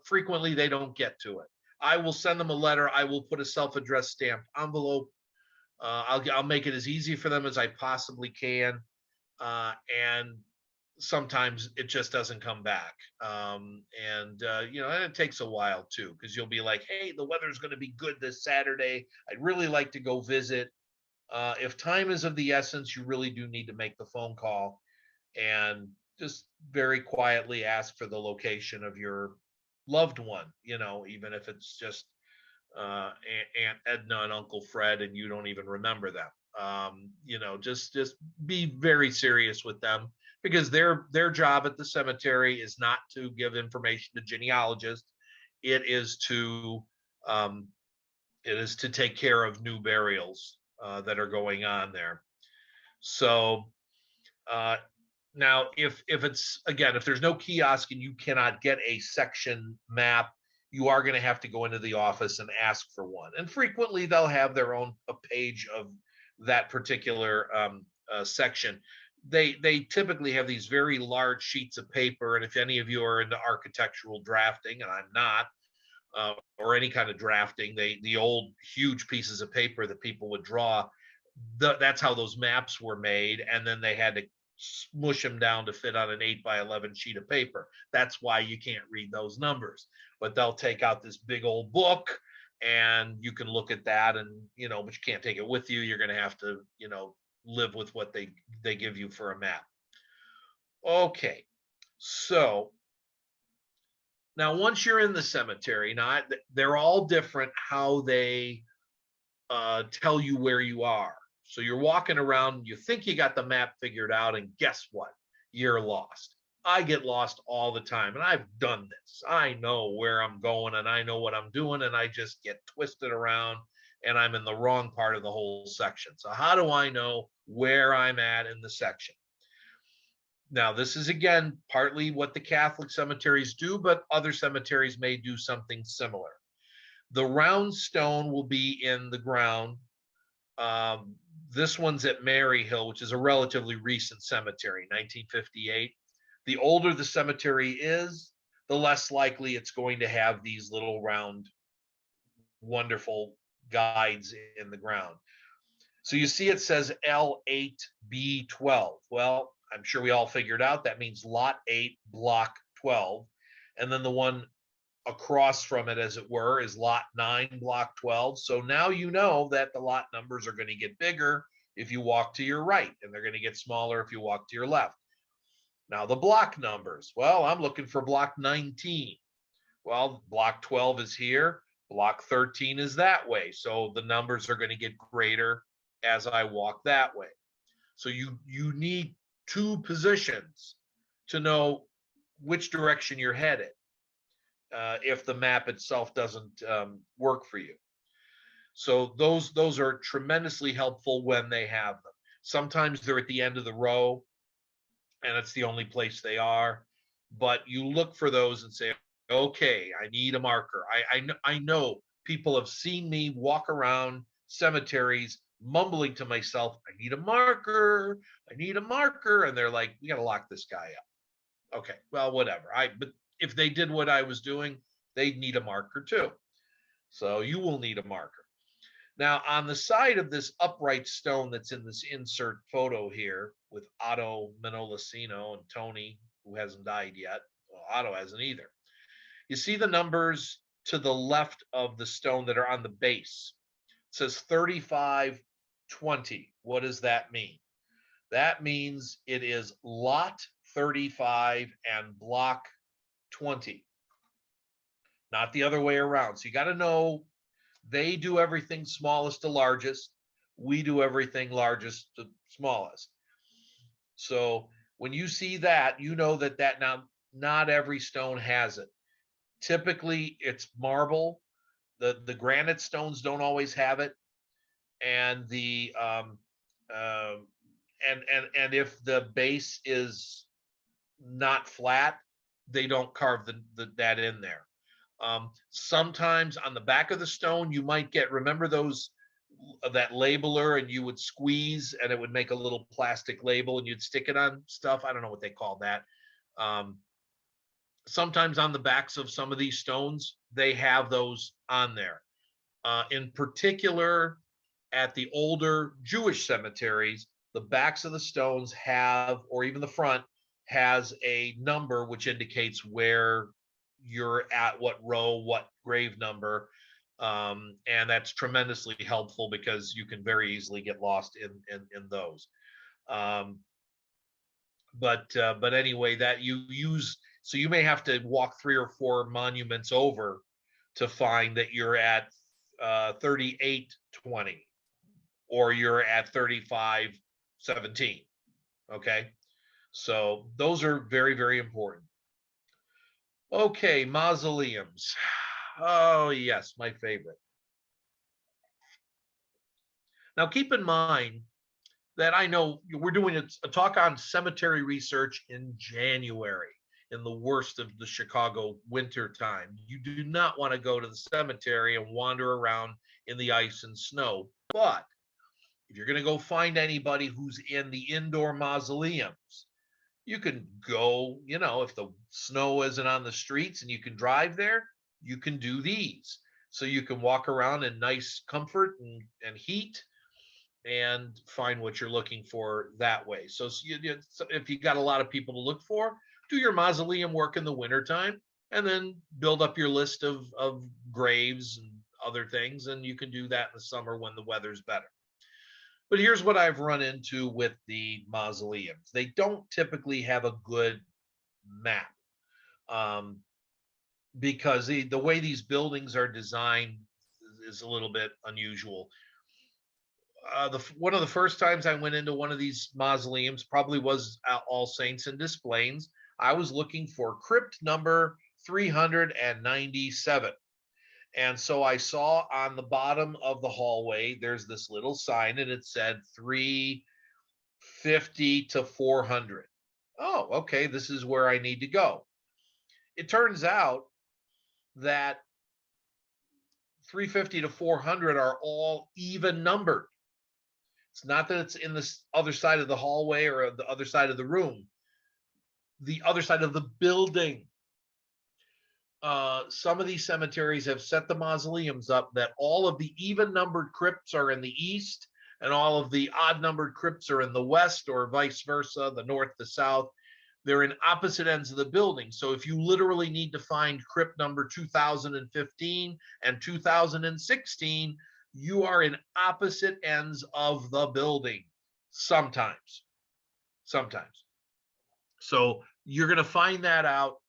frequently they don't get to it. I will send them a letter. I will put a self-addressed stamped envelope. I'll make it as easy for them as I possibly can, and sometimes it just doesn't come back. And it takes a while too, because you'll be like, hey, the weather's going to be good this Saturday. I'd really like to go visit. If time is of the essence, you really do need to make the phone call and just very quietly ask for the location of your loved one, even if it's just Aunt Edna and Uncle Fred and you don't even remember them. Just be very serious with them, because their job at the cemetery is not to give information to genealogists. It is to take care of new burials that are going on there. So now, if there's no kiosk and you cannot get a section map, you are going to have to go into the office and ask for one. And frequently they'll have their own page of that particular section. They typically have these very large sheets of paper. And if any of you are into architectural drafting, and I'm not, or any kind of drafting, the old huge pieces of paper that people would draw, that's how those maps were made. And then they had to smush them down to fit on an 8x11 sheet of paper. That's why you can't read those numbers. But they'll take out this big old book and you can look at that, and but you can't take it with you. You're going to have to live with what they give you for a map. Okay, so now once you're in the cemetery, now they're all different how they tell you where you are. So you're walking around, you think you got the map figured out, and guess what? You're lost. I get lost all the time, and I've done this. I know where I'm going and I know what I'm doing, and I just get twisted around and I'm in the wrong part of the whole section. So how do I know where I'm at in the section? Now, this is, again, partly what the Catholic cemeteries do, but other cemeteries may do something similar. The round stone will be in the ground. This one's at Maryhill, which is a relatively recent cemetery, 1958. The older the cemetery is, the less likely it's going to have these little round, wonderful guides in the ground. So you see it says L8B12. Well, I'm sure we all figured out that means lot 8, block 12. And then the one across from it, as it were, is lot 9, block 12. So now you know that the lot numbers are going to get bigger if you walk to your right, and they're going to get smaller if you walk to your left. Now the block numbers. Well, I'm looking for block 19. Well, block 12 is here. Block 13 is that way. So the numbers are going to get greater as I walk that way. So you need two positions to know which direction you're headed if the map itself doesn't work for you. So those are tremendously helpful when they have them. Sometimes they're at the end of the row and it's the only place they are, but you look for those and say, okay, I need a marker. I know people have seen me walk around cemeteries mumbling to myself, I need a marker, I need a marker. And they're like, we got to lock this guy up. Okay, well, whatever. But if they did what I was doing, they'd need a marker too. So you will need a marker. Now, on the side of this upright stone that's in this insert photo here with Otto Manolicino and Tony, who hasn't died yet. Well, Otto hasn't either. You see the numbers to the left of the stone that are on the base. It says 3520. What does that mean? That means it is lot 35 and block 20, not the other way around. So you got to know they do everything smallest to largest. We do everything largest to smallest. So when you see that, you know that now not every stone has it. Typically, it's marble. The granite stones don't always have it, and the and if the base is not flat, they don't carve that in there. Sometimes on the back of the stone, you might get, remember those, that labeler, and you would squeeze and it would make a little plastic label and you'd stick it on stuff. I don't know what they call that. Sometimes on the backs of some of these stones, they have those on there. In particular, at the older Jewish cemeteries, the backs of the stones have, or even the front, has a number which indicates where you're at, what row, what grave number. And that's tremendously helpful because you can very easily get lost in those. But anyway, that you use, so you may have to walk 3 or 4 monuments over to find that you're at 3820 or you're at 3517. Okay, so those are very, very important. Okay, mausoleums. Oh yes, my favorite. Now keep in mind that I know we're doing a talk on cemetery research in January, in the worst of the Chicago winter time. You do not want to go to the cemetery and wander around in the ice and snow. But if you're going to go find anybody who's in the indoor mausoleums, you can go, if the snow isn't on the streets and you can drive there, you can do these. So you can walk around in nice comfort and heat and find what you're looking for that way. So if you got a lot of people to look for, do your mausoleum work in the wintertime and then build up your list of graves and other things. And you can do that in the summer when the weather's better. But here's what I've run into with the mausoleums. They don't typically have a good map because the way these buildings are designed is a little bit unusual. One of the first times I went into one of these mausoleums probably was All Saints and Des Plaines. I was looking for crypt number 397. And so I saw on the bottom of the hallway, there's this little sign and it said 350 to 400. Oh, okay, this is where I need to go. It turns out that 350 to 400 are all even numbered. It's not that it's in the other side of the hallway or the other side of the room, the other side of the building. Some of these cemeteries have set the mausoleums up that all of the even numbered crypts are in the east and all of the odd numbered crypts are in the west, or vice versa, the north, the south. They're in opposite ends of the building. So if you literally need to find crypt number 2015 and 2016, you are in opposite ends of the building sometimes. So you're going to find that out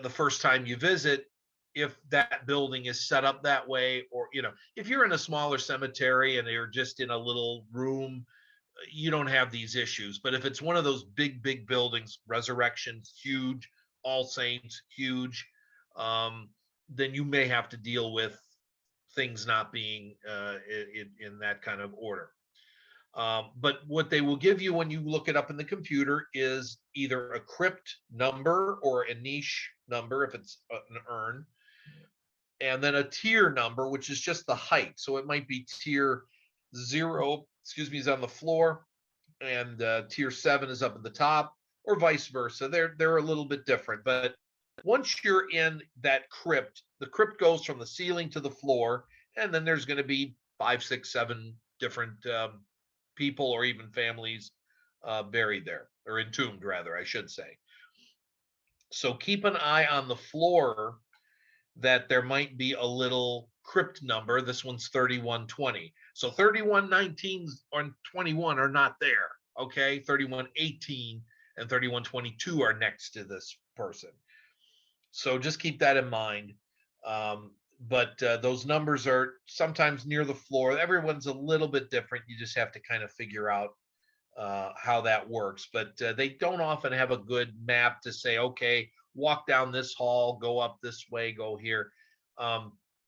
the first time you visit, if that building is set up that way, or if you're in a smaller cemetery and you're just in a little room, you don't have these issues. But if it's one of those big buildings, Resurrection huge, All Saints huge, then you may have to deal with things not being in that kind of order. But what they will give you when you look it up in the computer is either a crypt number or a niche number if it's an urn, and then a tier number, which is just the height. So it might be tier 0, is on the floor, and tier 7 is up at the top, or vice versa. They're a little bit different, but once you're in that crypt, the crypt goes from the ceiling to the floor, and then there's going to be 5, 6, 7 different people or even families buried there, or entombed, rather, I should say. So keep an eye on the floor that there might be a little crypt number. This one's 3120. So 3119 or 21 are not there. Okay. 3118 and 3122 are next to this person. So just keep that in mind. But those numbers are sometimes near the floor. Everyone's a little bit different. You just have to kind of figure out how that works. But they don't often have a good map to say, okay, walk down this hall, go up this way, go here.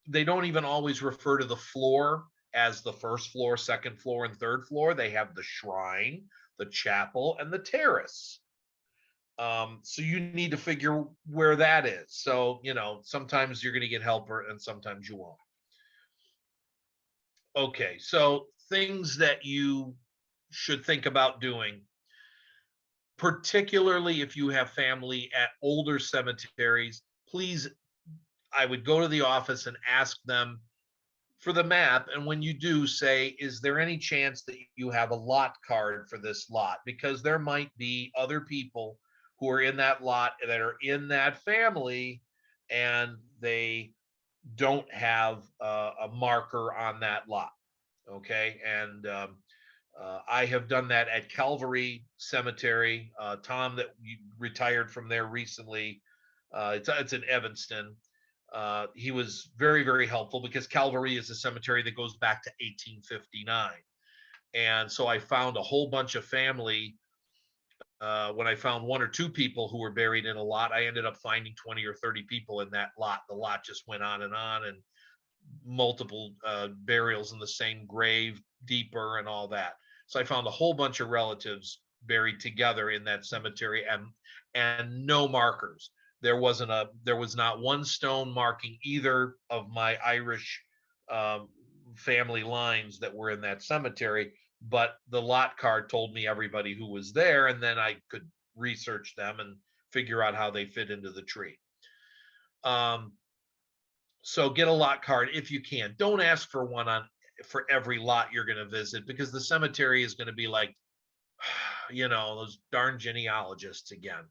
They don't even always refer to the floor as the first floor, second floor, and third floor. They have the shrine, the chapel, and the terrace. So you need to figure where that is. So, sometimes you're going to get help and sometimes you won't. Okay, so things that you should think about doing, particularly if you have family at older cemeteries. Please, I would go to the office and ask them for the map. And when you do, say, is there any chance that you have a lot card for this lot? Because there might be other people who are in that lot that are in that family, and they don't have a marker on that lot. Okay. And I have done that at Calvary Cemetery. Tom, that retired from there recently, it's in Evanston. He was very, very helpful, because Calvary is a cemetery that goes back to 1859. And so I found a whole bunch of family. When I found 1 or 2 people who were buried in a lot, I ended up finding 20 or 30 people in that lot. The lot just went on, and multiple burials in the same grave, deeper, and all that. So I found a whole bunch of relatives buried together in that cemetery, and no markers. There was not one stone marking either of my Irish family lines that were in that cemetery, but the lot card told me everybody who was there, and then I could research them and figure out how they fit into the tree. So get a lot card if you can. Don't ask for one for every lot you're going to visit, because the cemetery is going to be like, those darn genealogists again.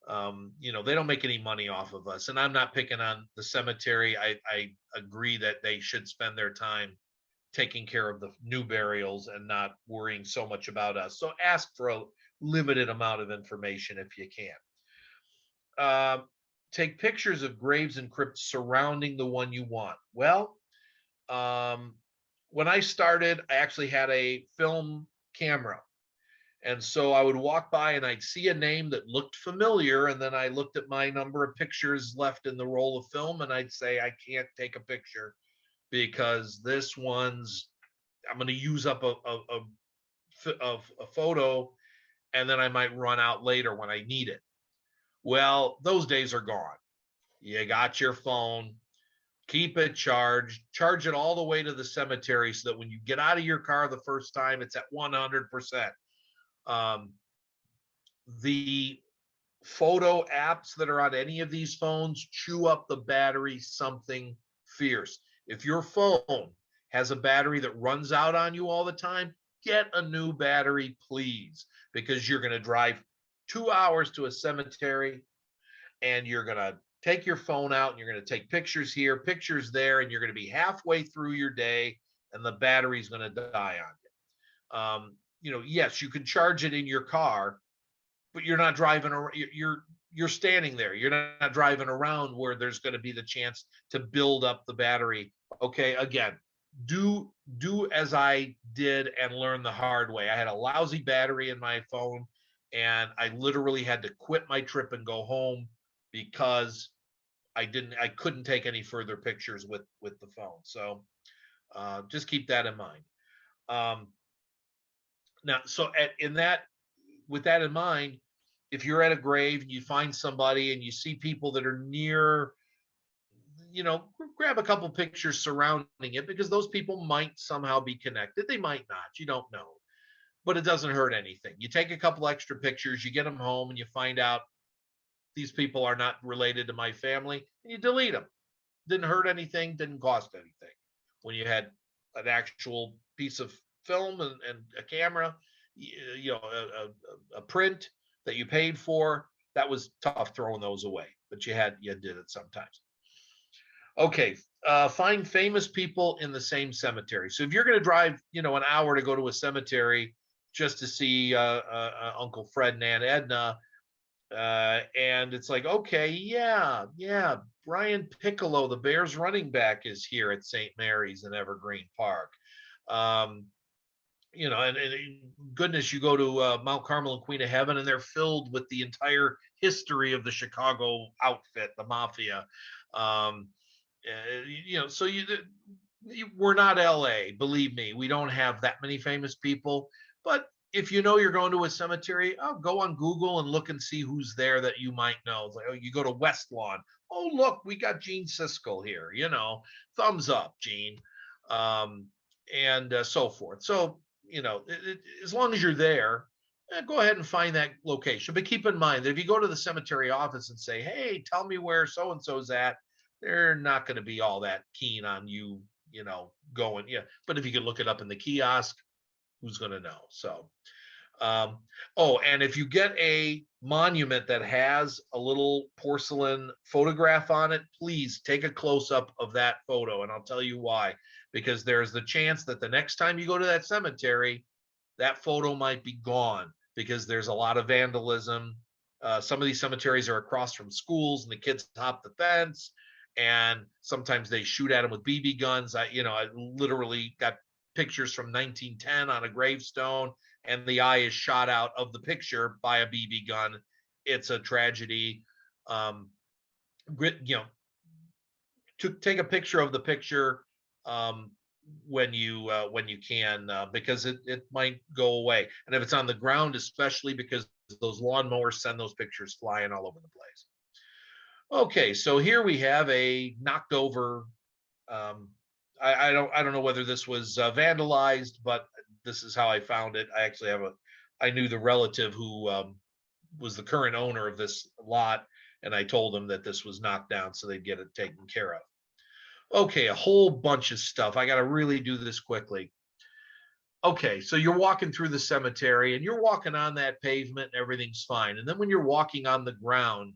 They don't make any money off of us, and I'm not picking on the cemetery. I agree that they should spend their time taking care of the new burials and not worrying so much about us. So ask for a limited amount of information if you can. Take pictures of graves and crypts surrounding the one you want. Well, when I started, I actually had a film camera. And so I would walk by and I'd see a name that looked familiar. And then I looked at my number of pictures left in the roll of film, and I'd say, I can't take a picture because this one's, I'm going to use up a photo, and then I might run out later when I need it. Well, those days are gone. You got your phone, keep it charged, charge it all the way to the cemetery so that when you get out of your car the first time, it's at 100%. The photo apps that are on any of these phones chew up the battery something fierce. If your phone has a battery that runs out on you all the time, get a new battery, please, because you're going to drive 2 hours to a cemetery, and you're going to take your phone out and you're going to take pictures here, pictures there, and you're going to be halfway through your day and the battery's going to die on you. Yes, you can charge it in your car, but you're not driving around. You're standing there. You're not driving around where there's going to be the chance to build up the battery. Okay, again, do as I did and learn the hard way. I had a lousy battery in my phone, and I literally had to quit my trip and go home because I couldn't take any further pictures with the phone. So just keep that in mind. Now, so with that in mind, if you're at a grave and you find somebody and you see people that are near, grab a couple pictures surrounding it, because those people might somehow be connected. They might not, you don't know, but it doesn't hurt anything. You take a couple extra pictures, you get them home, and you find out these people are not related to my family, and you delete them. Didn't hurt anything, didn't cost anything. When you had an actual piece of film and a camera, you know, a print that you paid for, that was tough throwing those away, but you did it sometimes. Okay, find famous people in the same cemetery. So if you're going to drive, you know, an hour to go to a cemetery just to see Uncle Fred and Aunt Edna, and it's like, okay, yeah, Brian Piccolo, the Bears running back, is here at St. Mary's in Evergreen Park. You know, and goodness, you go to Mount Carmel and Queen of Heaven, and they're filled with the entire history of the Chicago outfit, the mafia. You know, so we're not LA, believe me. We don't have that many famous people, but if you know you're going to a cemetery, go on Google and look and see who's there that you might know. Like, oh, you go to West Lawn. Oh, look, we got Gene Siskel here. You know, thumbs up, Gene, and so forth. So, you know, as long as you're there, go ahead and find that location. But keep in mind that if you go to the cemetery office and say, hey, tell me where so-and-so's at, they're not going to be all that keen on you, you know, going. Yeah. But if you can look it up in the kiosk, who's going to know? So, oh, and if you get a monument that has a little porcelain photograph on it, please take a close-up of that photo. And I'll tell you why. Because there's the chance that the next time you go to that cemetery, that photo might be gone because there's a lot of vandalism. Some of these cemeteries are across from schools and the kids hop the fence, and sometimes they shoot at them with BB guns. I literally got pictures from 1910 on a gravestone, and the eye is shot out of the picture by a BB gun. It's a tragedy. You know, to take a picture of the picture when you can, because it might go away. And if it's on the ground, especially because those lawnmowers send those pictures flying all over the place. Okay, so here we have a knocked over. I don't know whether this was vandalized, but this is how I found it. I actually I knew the relative who was the current owner of this lot, and I told them that this was knocked down so they'd get it taken care of. Okay, a whole bunch of stuff. I got to really do this quickly. Okay, so you're walking through the cemetery and you're walking on that pavement and everything's fine. And then when you're walking on the ground,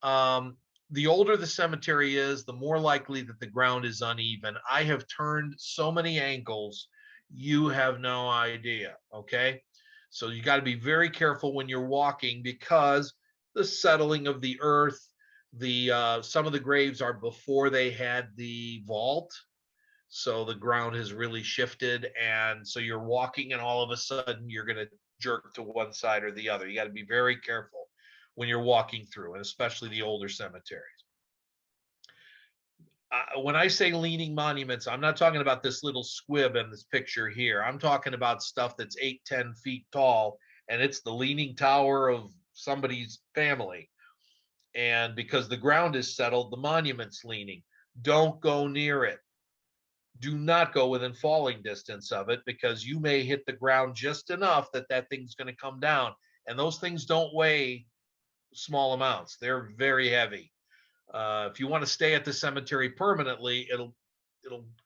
the older the cemetery is, the more likely that the ground is uneven. I have turned so many ankles, you have no idea. Okay, so you got to be very careful when you're walking because the settling of the earth, some of the graves are before they had the vault, so the ground has really shifted, and so you're walking and all of a sudden you're going to jerk to one side or the other. You got to be very careful when you're walking through, and especially the older cemeteries. When I say leaning monuments, I'm not talking about this little squib in this picture here. I'm talking about stuff that's 8-10 feet tall, and it's the leaning tower of somebody's family. And because the ground is settled, the monument's leaning. Don't go near it. Do not go within falling distance of it, because you may hit the ground just enough that thing's going to come down. And those things don't weigh small amounts. They're very heavy. If you want to stay at the cemetery permanently, it'll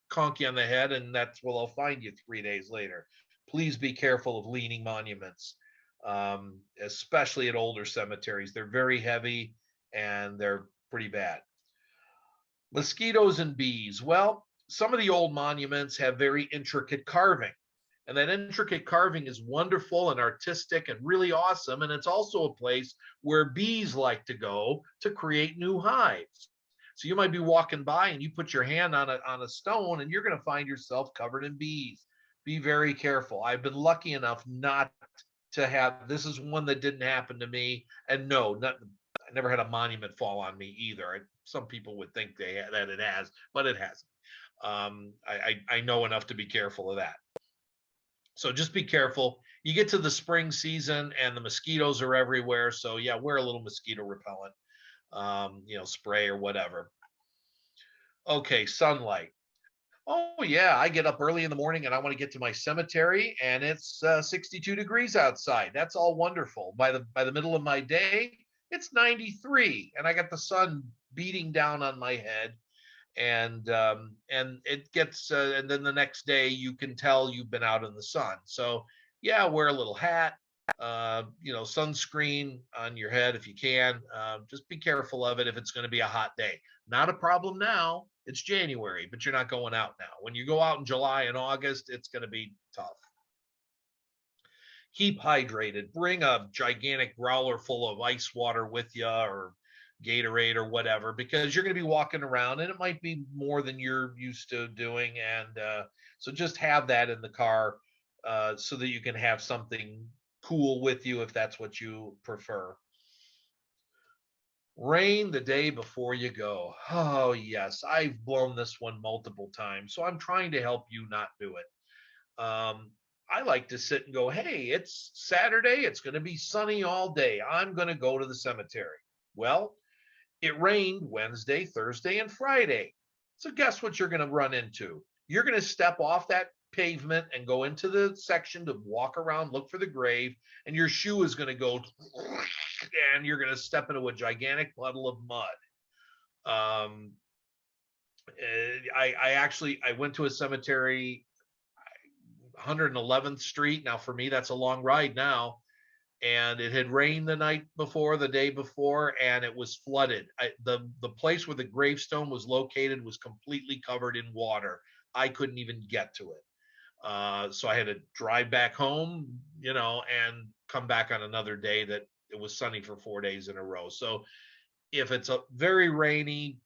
conk you on the head, and that's where they'll find you 3 days later. Please be careful of leaning monuments, especially at older cemeteries. They're very heavy and they're pretty bad. Mosquitoes and bees. Well, some of the old monuments have very intricate carving, and that intricate carving is wonderful and artistic and really awesome. And it's also a place where bees like to go to create new hives. So you might be walking by and you put your hand on a stone and you're going to find yourself covered in bees. Be very careful. I've been lucky enough not to have, this is one that didn't happen to me. And no, I never had a monument fall on me either. Some people would think that it has, but it hasn't. I know enough to be careful of that. So just be careful. You get to the spring season and the mosquitoes are everywhere. So yeah, wear a little mosquito repellent, spray or whatever. Okay, sunlight. Oh yeah, I get up early in the morning and I want to get to my cemetery, and it's 62 degrees outside. That's all wonderful. By the middle of my day, it's 93 and I got the sun beating down on my head. And it gets and then the next day you can tell you've been out in the sun. So yeah, wear a little hat, sunscreen on your head if you can. Just be careful of it if it's going to be a hot day. Not a problem now. It's January, but you're not going out now. When you go out in July and August, it's going to be tough. Keep hydrated. Bring a gigantic growler full of ice water with you, or Gatorade or whatever, because you're going to be walking around and it might be more than you're used to doing. And so just have that in the car so that you can have something cool with you if that's what you prefer. Rain the day before you go. Oh, yes, I've blown this one multiple times. So I'm trying to help you not do it. I like to sit and go, hey, it's Saturday. It's going to be sunny all day. I'm going to go to the cemetery. Well, it rained Wednesday, Thursday, and Friday. So guess what you're going to run into? You're going to step off that pavement and go into the section to walk around, look for the grave, and your shoe is going to go, and you're going to step into a gigantic puddle of mud. I went to a cemetery, 111th Street. Now, for me, that's a long ride now. And it had rained the night before, the day before, and it was flooded. The place where the gravestone was located was completely covered in water. I couldn't even get to it. So I had to drive back home, and come back on another day that it was sunny for 4 days in a row. So if it's a very rainy,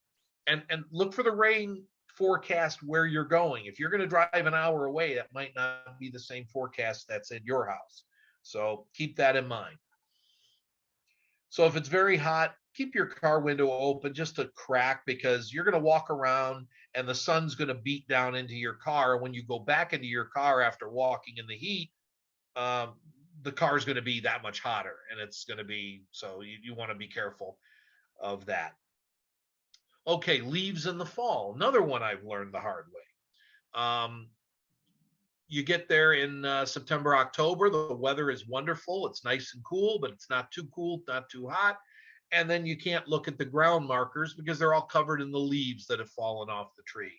and look for the rain forecast where you're going. If you're going to drive an hour away, that might not be the same forecast that's in your house. So keep that in mind. So if it's very hot, keep your car window open just a crack, because you're going to walk around and the sun's going to beat down into your car. When you go back into your car after walking in the heat, the car is going to be that much hotter, and it's going to be, so you want to be careful of that. Okay, leaves in the fall. Another one I've learned the hard way. You get there in September, October, the weather is wonderful. It's nice and cool, but it's not too cool, not too hot. And then you can't look at the ground markers because they're all covered in the leaves that have fallen off the trees.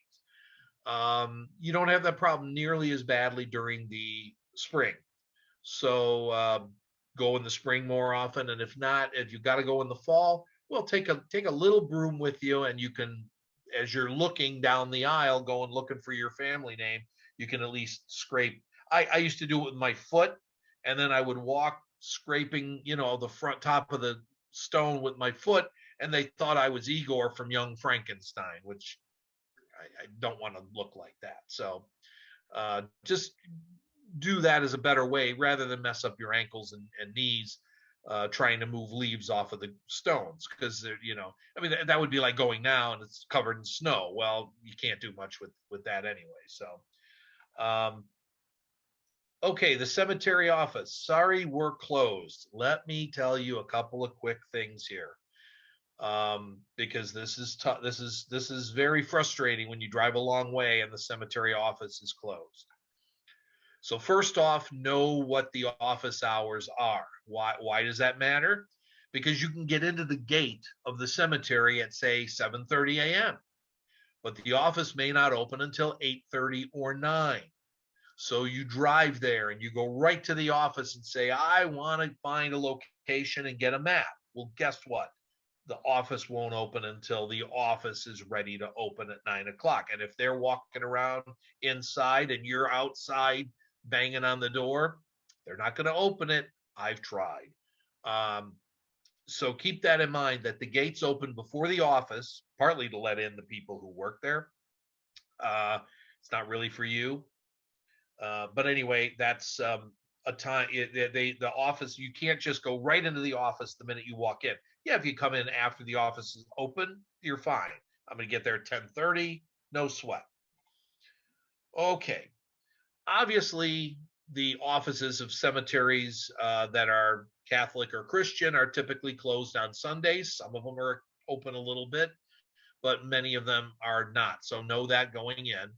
You don't have that problem nearly as badly during the spring. So go in the spring more often. And if not, if you got to go in the fall, well, take a little broom with you, and you can, as you're looking down the aisle, going looking for your family name, you can at least scrape. I used to do it with my foot, and then I would walk scraping, the front top of the stone with my foot, and they thought I was Igor from Young Frankenstein, which I don't want to look like that. So just do that as a better way rather than mess up your ankles and knees trying to move leaves off of the stones, because that would be like going now and it's covered in snow. Well, you can't do much with that anyway. So okay, the cemetery office. Sorry, we're closed. Let me tell you a couple of quick things here, because this is tough. This is very frustrating when you drive a long way and the cemetery office is closed. So first off, know what the office hours are. Why does that matter? Because you can get into the gate of the cemetery at, say, 7:30 a.m., but the office may not open until 8:30 or 9. So you drive there and you go right to the office and say, I want to find a location and get a map. Well, guess what? The office won't open until the office is ready to open at 9 o'clock. And if they're walking around inside and you're outside banging on the door, they're not going to open it. I've tried. So keep that in mind, that the gates open before the office, partly to let in the people who work there. It's not really for you. But anyway, that's a time. The office, you can't just go right into the office the minute you walk in. Yeah, if you come in after the office is open, you're fine. I'm going to get there at 10:30, no sweat. Okay. Obviously, the offices of cemeteries that are Catholic or Christian are typically closed on Sundays. Some of them are open a little bit, but many of them are not. So know that going in.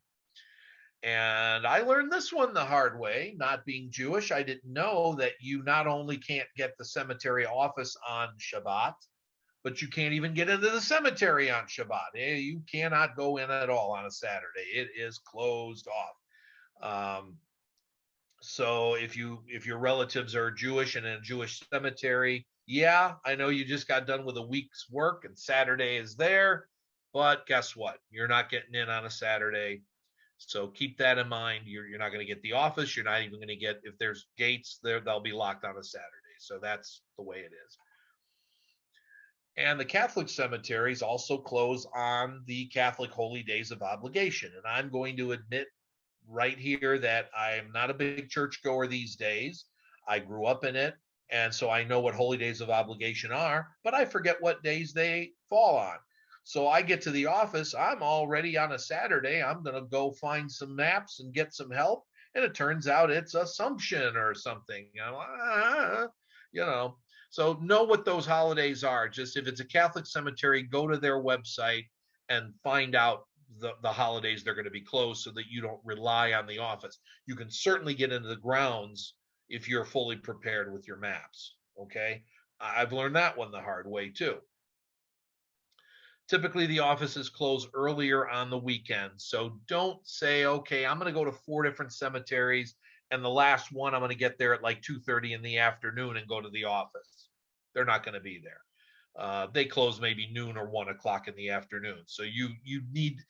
And I learned this one the hard way. Not being Jewish, I didn't know that you not only can't get the cemetery office on Shabbat, but you can't even get into the cemetery on Shabbat. You cannot go in at all on a Saturday. It is closed off. So if your relatives are Jewish and in a Jewish cemetery, yeah, I know you just got done with a week's work and Saturday is there, but guess what? You're not getting in on a Saturday. So keep that in mind. You're not going to get the office. You're not even going to get, if there's gates there, they'll be locked on a Saturday. So that's the way it is. And the Catholic cemeteries also close on the Catholic holy days of obligation. And I'm going to admit right here that I'm not a big churchgoer these days. I grew up in it. And so I know what holy days of obligation are, but I forget what days they fall on. So I get to the office, I'm already on a Saturday. I'm going to go find some maps and get some help. And it turns out it's Assumption or something. You know, so know what those holidays are. Just if it's a Catholic cemetery, go to their website and find out the holidays they're going to be closed so that you don't rely on the office. You can certainly get into the grounds if you're fully prepared with your maps. Okay. I've learned that one the hard way too. Typically, the offices close earlier on the weekend. So don't say, okay, I'm going to go to 4 different cemeteries and the last one I'm going to get there at like 2:30 in the afternoon and go to the office. They're not going to be there. They close maybe noon or 1 o'clock in the afternoon. So you need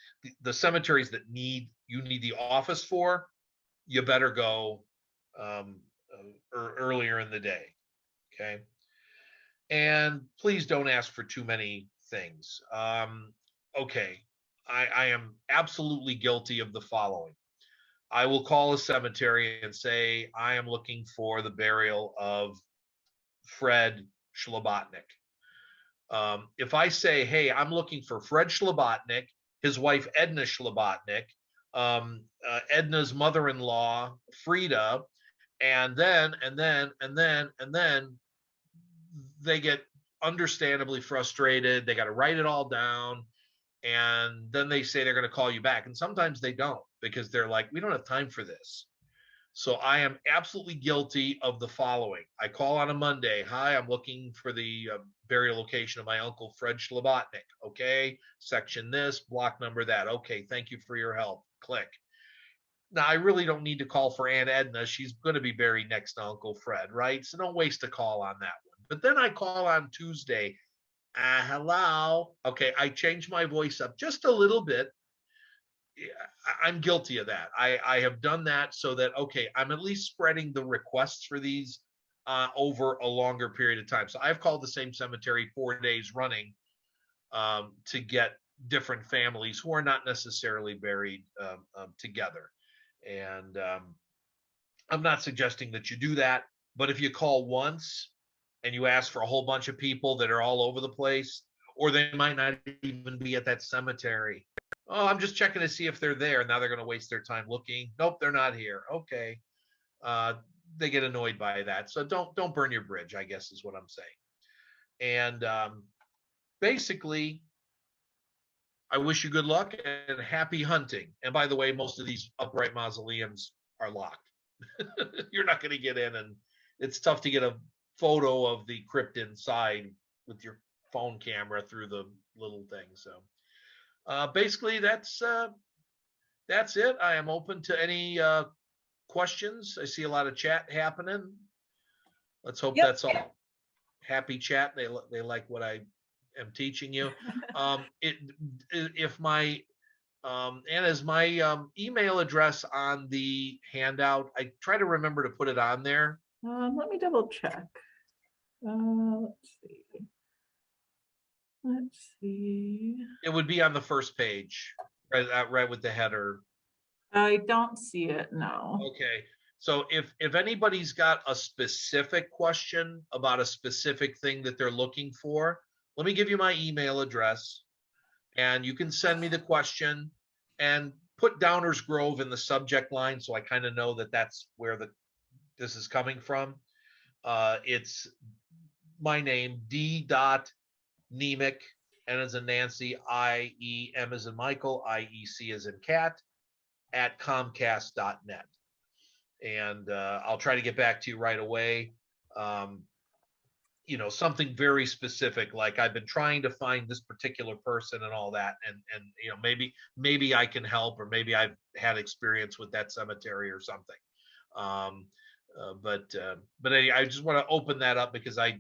the cemeteries that you need the office for. You better go earlier in the day. Okay. And please don't ask for too many things. Okay. I am absolutely guilty of the following. I will call a cemetery and say, I am looking for the burial of Fred Schlabotnik. If I say, hey, I'm looking for Fred Schlabotnik, his wife Edna Schlabotnik, Edna's mother-in-law Frida, and then they get understandably frustrated. They got to write it all down, and then they say they're going to call you back, and sometimes they don't because they're like, we don't have time for this. So I am absolutely guilty of the following. I call on a Monday. Hi, I'm looking for the burial location of my uncle, Fred Schlabotnik. Okay, section this, block number that. Okay, thank you for your help. Click. Now, I really don't need to call for Aunt Edna. She's going to be buried next to Uncle Fred, right? So don't waste a call on that one. But then I call on Tuesday. Hello. Okay, I changed my voice up just a little bit. I'm guilty of that. I have done that so that, okay, I'm at least spreading the requests for these over a longer period of time. So I've called the same cemetery 4 days running to get different families who are not necessarily buried together. And I'm not suggesting that you do that, but if you call once and you ask for a whole bunch of people that are all over the place, or they might not even be at that cemetery. Oh, I'm just checking to see if they're there. Now they're going to waste their time looking. Nope, they're not here. Okay. They get annoyed by that. So don't burn your bridge, I guess is what I'm saying. And basically, I wish you good luck and happy hunting. And by the way, most of these upright mausoleums are locked. You're not going to get in, and it's tough to get a photo of the crypt inside with your phone camera through the little thing. So basically, that's it. I am open to any questions. I see a lot of chat happening. Let's hope that's all happy chat. They like what I am teaching you. If my Anna's my email address on the handout. I try to remember to put it on there. Let me double check. Let's see. Let's see. It would be on the first page, right with the header. I don't see it, no. Okay. So if anybody's got a specific question about a specific thing that they're looking for, let me give you my email address, and you can send me the question and put Downers Grove in the subject line so I kind of know that that's where this is coming from. It's my name, D.Nemick, N as in Nancy, I-E-M as in Michael, I-E-C as in cat, comcast.net. And I'll try to get back to you right away. Something very specific, like I've been trying to find this particular person and all that, and maybe I can help, or maybe I've had experience with that cemetery or something. But I just want to open that up, because I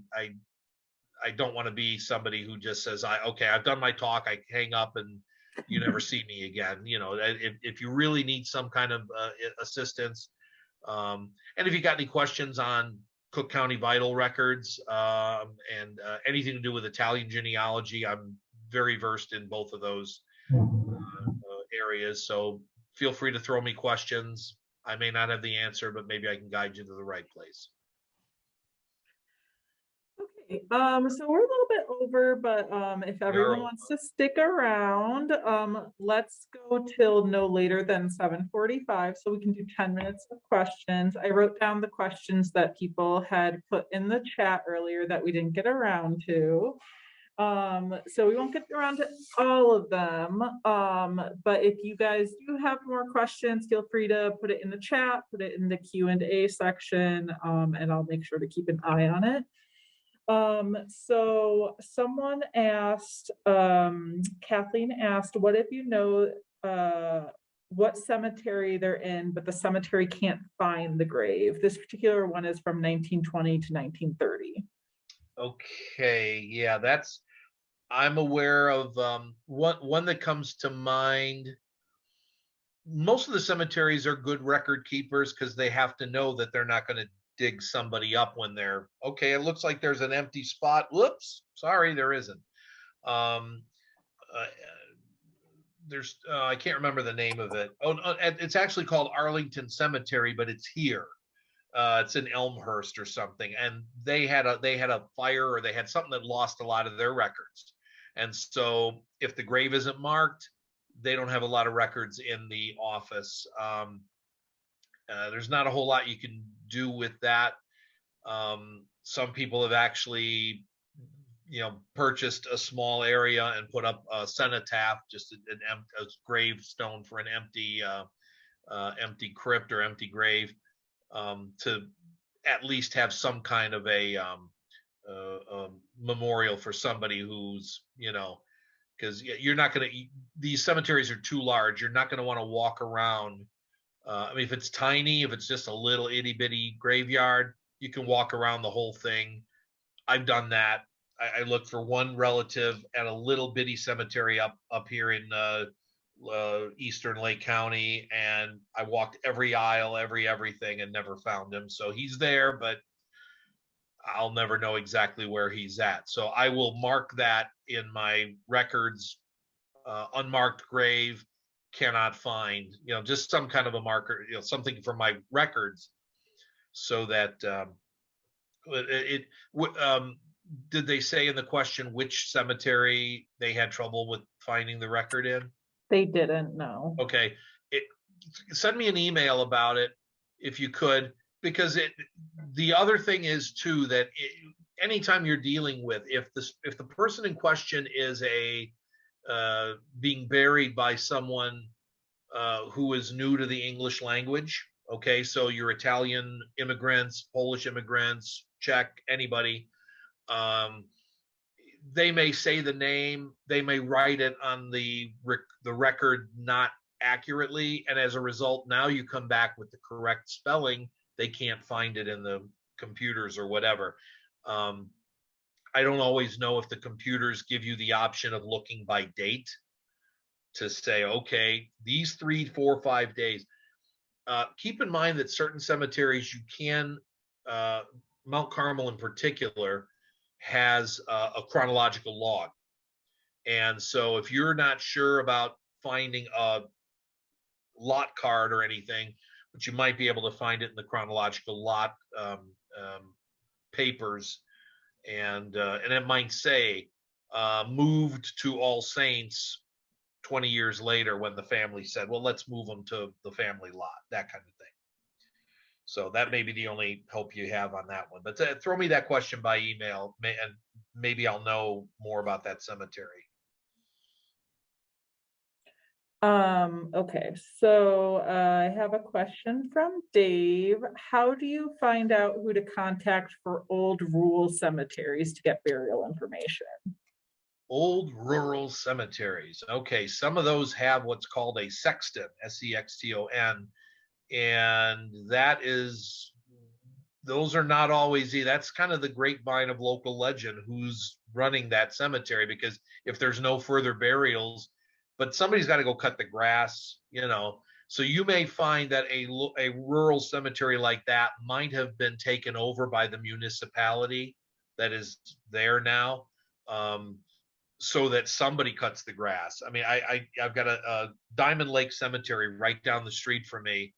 don't want to be somebody who just says, okay, I've done my talk, I hang up, and you never see me again. If you really need some kind of assistance, and if you got any questions on Cook County vital records, and anything to do with Italian genealogy, I'm very versed in both of those areas. So feel free to throw me questions. I may not have the answer, but maybe I can guide you to the right place. Okay, so we're a little bit over, but if everyone wants to stick around, let's go till no later than 7:45, so we can do 10 minutes of questions. I wrote down the questions that people had put in the chat earlier that we didn't get around to. So we won't get around to all of them, but if you guys do have more questions, feel free to put it in the chat, put it in the Q&A section, and I'll make sure to keep an eye on it. So someone asked, Kathleen asked, what if you know what cemetery they're in, but the cemetery can't find the grave? This particular one is from 1920 to 1930. Okay, yeah, I'm aware of one that comes to mind. Most of the cemeteries are good record keepers, because they have to know that they're not going to dig somebody up when they're, okay, it looks like there's an empty spot. Whoops, sorry, there isn't. There's I can't remember the name of it. It's actually called Arlington Cemetery, but it's here. It's in Elmhurst or something, and they had a fire, or they had something that lost a lot of their records. And so if the grave isn't marked, they don't have a lot of records in the office. There's not a whole lot you can do with that. Some people have actually, purchased a small area and put up a cenotaph, just a gravestone for an empty crypt or empty grave, to at least have some kind of a memorial for somebody who's, because you're not going to, these cemeteries are too large. You're not going to want to walk around. I mean, if it's tiny, if it's just a little itty bitty graveyard, you can walk around the whole thing. I've done that. I looked for one relative at a little bitty cemetery up here in Eastern Lake County, and I walked every aisle, everything, and never found him. So he's there, but I'll never know exactly where he's at. So I will mark that in my records. Unmarked grave, cannot find, just some kind of a marker, something for my records, so that did they say in the question which cemetery they had trouble with finding the record in? They didn't know. Okay, send me an email about it if you could, because the other thing is too, that anytime you're dealing with, if the person in question is being buried by someone who is new to the English language, okay, so your Italian immigrants, Polish immigrants, Czech, anybody, they may say the name, they may write it on the record not accurately, and as a result, now you come back with the correct spelling, they can't find it in the computers or whatever. I don't always know if the computers give you the option of looking by date to say, okay, these 3, 4, 5 days. Keep in mind that certain cemeteries you can, Mount Carmel in particular, has a chronological log. And so if you're not sure about finding a lot card or anything, but you might be able to find it in the chronological lot papers, and it might say moved to All Saints 20 years later, when the family said, well, let's move them to the family lot, that kind of thing. So that may be the only hope you have on that one. But throw me that question by email, and maybe I'll know more about that cemetery. Okay, so I have a question from Dave. How do you find out who to contact for old rural cemeteries to get burial information? Old rural cemeteries. Okay, some of those have what's called a sexton, sexton, and those are not always that's kind of the grapevine of local legend who's running that cemetery, because if there's no further burials, but somebody's got to go cut the grass, so you may find that a rural cemetery like that might have been taken over by the municipality that is there now, so that somebody cuts the grass. I mean, I've got a Diamond Lake Cemetery right down the street from me,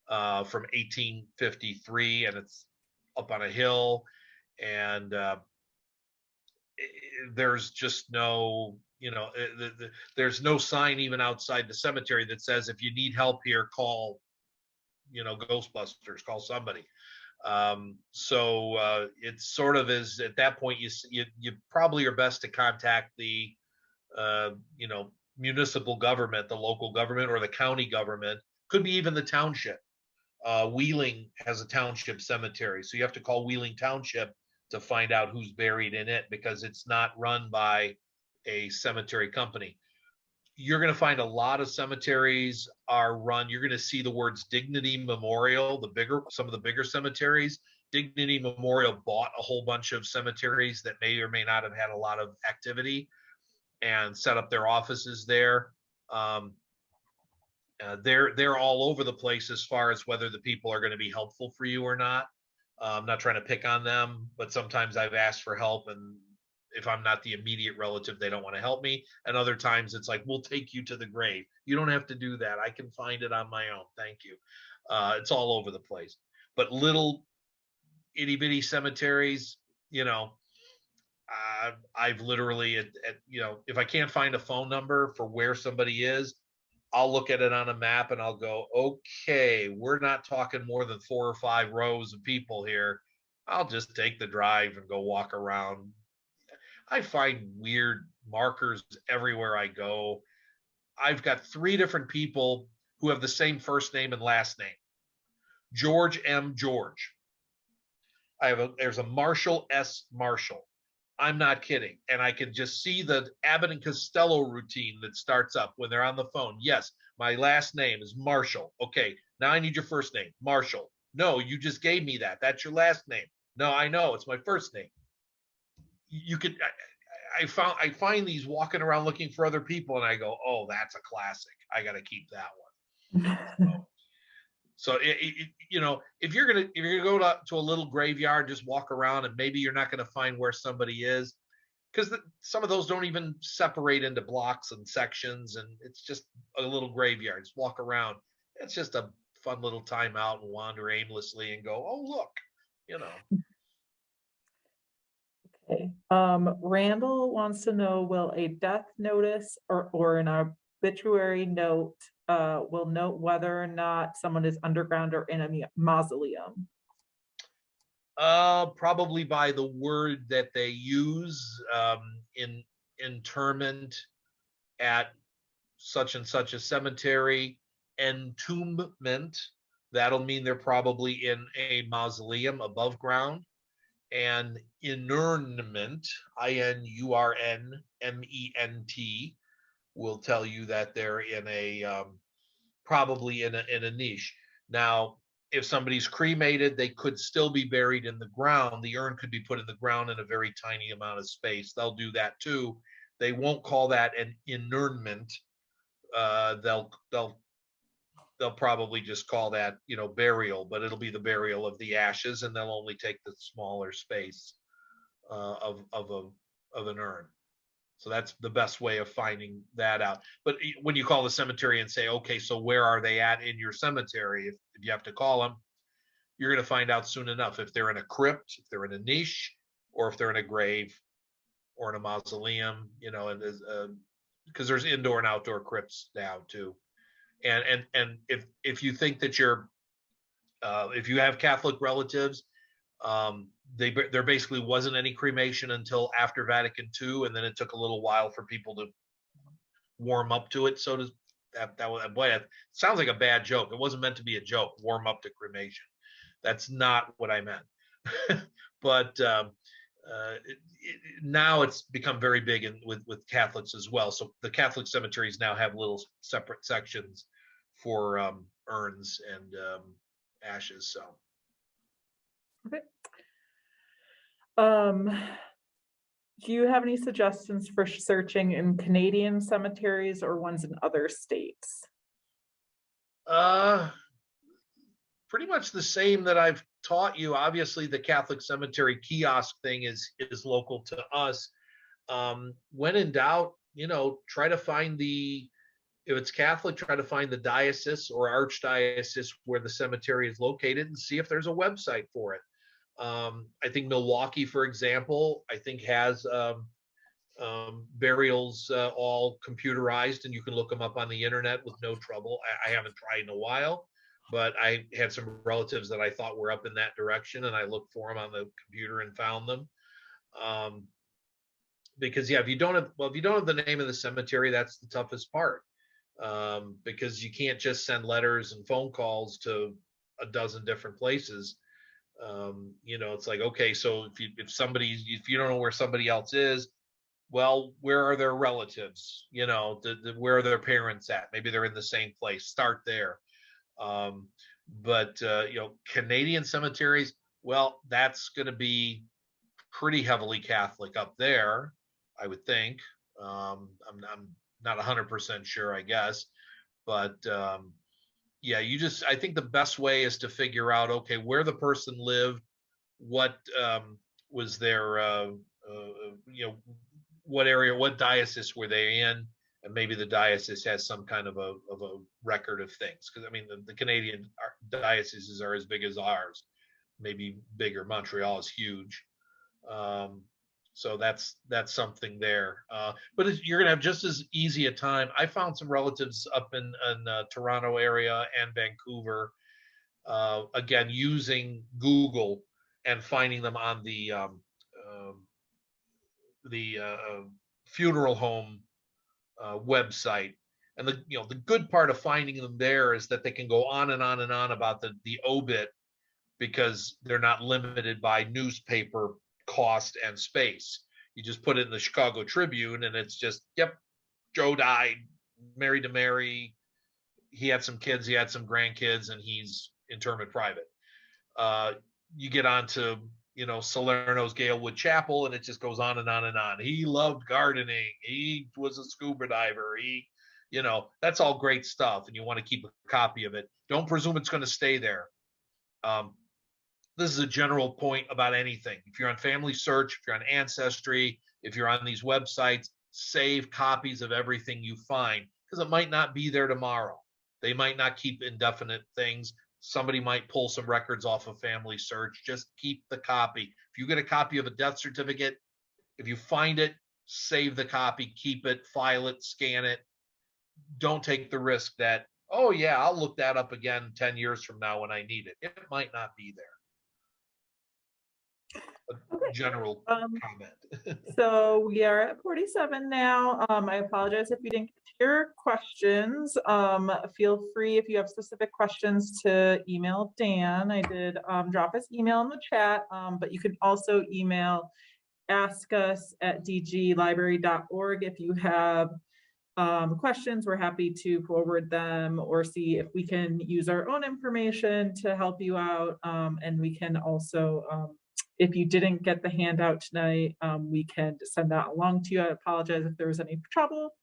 from 1853, and it's up on a hill, and there's just no, there's no sign even outside the cemetery that says if you need help here, call, Ghostbusters, call somebody. So it sort of is at that point, you probably are best to contact the municipal government, the local government, or the county government. Could be even the township. Wheeling has a township cemetery, so you have to call Wheeling Township to find out who's buried in it, because it's not run by a cemetery company. You're going to find a lot of cemeteries are run. You're going to see the words Dignity Memorial, some of the bigger cemeteries. Dignity Memorial bought a whole bunch of cemeteries that may or may not have had a lot of activity and set up their offices there. They're all over the place as far as whether the people are going to be helpful for you or not. I'm not trying to pick on them, but sometimes I've asked for help, and if I'm not the immediate relative, they don't want to help me. And other times it's like, we'll take you to the grave. You don't have to do that. I can find it on my own. Thank you. It's all over the place. But little itty bitty cemeteries, I've literally, if I can't find a phone number for where somebody is, I'll look at it on a map and I'll go, okay, we're not talking more than 4 or 5 rows of people here. I'll just take the drive and go walk around. I find weird markers everywhere I go. I've got 3 different people who have the same first name and last name. George M. George. There's a Marshall S. Marshall. I'm not kidding. And I can just see the Abbott and Costello routine that starts up when they're on the phone. Yes, my last name is Marshall. Okay, now I need your first name. Marshall. No, you just gave me that. That's your last name. No, I know. It's my first name. You could, I find these walking around looking for other people, and I go, oh, that's a classic. I got to keep that one. So if you're gonna go to a little graveyard, just walk around, and maybe you're not gonna find where somebody is, because some of those don't even separate into blocks and sections, and it's just a little graveyard. Just walk around. It's just a fun little time out and wander aimlessly and go, oh look. Okay. Randall wants to know, will a death notice or an obituary note will note whether or not someone is underground or in a mausoleum? Probably by the word that they use, in interment at such and such a cemetery. Entombment, that'll mean they're probably in a mausoleum above ground. And inurnment, INURNMENT, will tell you that they're in a probably in a niche. Now, if somebody's cremated, they could still be buried in the ground. The urn could be put in the ground in a very tiny amount of space. They'll do that too. They won't call that an inurnment. They'll probably just call that, burial, but it'll be the burial of the ashes, and they'll only take the smaller space of an urn. So that's the best way of finding that out. But when you call the cemetery and say, okay, so where are they at in your cemetery? If you have to call them, you're going to find out soon enough if they're in a crypt, if they're in a niche, or if they're in a grave or in a mausoleum, and because there's indoor and outdoor crypts now too. And if you think that if you have Catholic relatives, there basically wasn't any cremation until after Vatican II, and then it took a little while for people to warm up to it, so to that was, boy, it sounds like a bad joke. It wasn't meant to be a joke. Warm up to cremation. That's not what I meant. But now it's become very big with Catholics as well. So the Catholic cemeteries now have little separate sections for urns and ashes. So. Okay. Do you have any suggestions for searching in Canadian cemeteries or ones in other states? Pretty much the same that I've taught you. Obviously, the Catholic cemetery kiosk thing is local to us. When in doubt, try to find if it's Catholic, try to find the diocese or archdiocese where the cemetery is located and see if there's a website for it. I think Milwaukee, for example, I think has burials all computerized, and you can look them up on the internet with no trouble. I haven't tried in a while, but I had some relatives that I thought were up in that direction, and I looked for them on the computer and found them. Because if you don't have the name of the cemetery, that's the toughest part. Because you can't just send letters and phone calls to a dozen different places. It's like, okay, so if you don't know where somebody else is, well, where are their relatives? Where are their parents at? Maybe they're in the same place. Start there. But Canadian cemeteries, well, that's going to be pretty heavily Catholic up there, I would think. I'm not 100% sure, I guess, but yeah, I think the best way is to figure out, okay, where the person lived, what was their, what area, what diocese were they in, and maybe the diocese has some kind of a record of things. Because I mean, the Canadian dioceses are as big as ours, maybe bigger. Montreal is huge, so that's something there. But you're gonna have just as easy a time. I found some relatives up in Toronto area and Vancouver, again using Google and finding them on the funeral home website. And the good part of finding them there is that they can go on and on and on about the obit, because they're not limited by newspaper cost and space. You just put it in the Chicago Tribune and it's just, yep, Joe died, married to Mary, he had some kids, he had some grandkids, and he's interment private. You get on to Salerno's Galewood Chapel, and it just goes on and on and on. He loved gardening, he was a scuba diver, that's all great stuff, and you want to keep a copy of it. Don't presume it's going to stay there. This is a general point about anything. If you're on Family Search, if you're on Ancestry, if you're on these websites, save copies of everything you find, because it might not be there tomorrow. They might not keep indefinite things. Somebody might pull some records off of Family Search. Just keep the copy. If you get a copy of a death certificate, if you find it, save the copy, keep it, file it, scan it. Don't take the risk that, oh yeah, I'll look that up again 10 years from now when I need it. It might not be there. Okay. General comment. So we are at 47 now. I apologize if you didn't get to your questions. Feel free, if you have specific questions, to email Dan. I did drop his email in the chat, but you can also email askus@dglibrary.org if you have questions. We're happy to forward them or see if we can use our own information to help you out. And we can also, if you didn't get the handout tonight, we can send that along to you. I apologize if there was any trouble,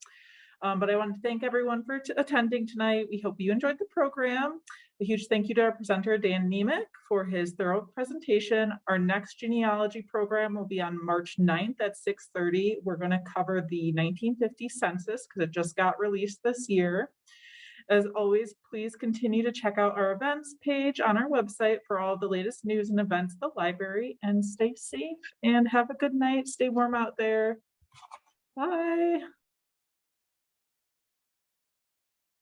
but I want to thank everyone for attending tonight. We hope you enjoyed the program. A huge thank you to our presenter, Dan Nemec, for his thorough presentation. Our next genealogy program will be on March 9th at 6:30. We're going to cover the 1950 census because it just got released this year. As always, please continue to check out our events page on our website for all the latest news and events at the library, and stay safe and have a good night. Stay warm out there. Bye.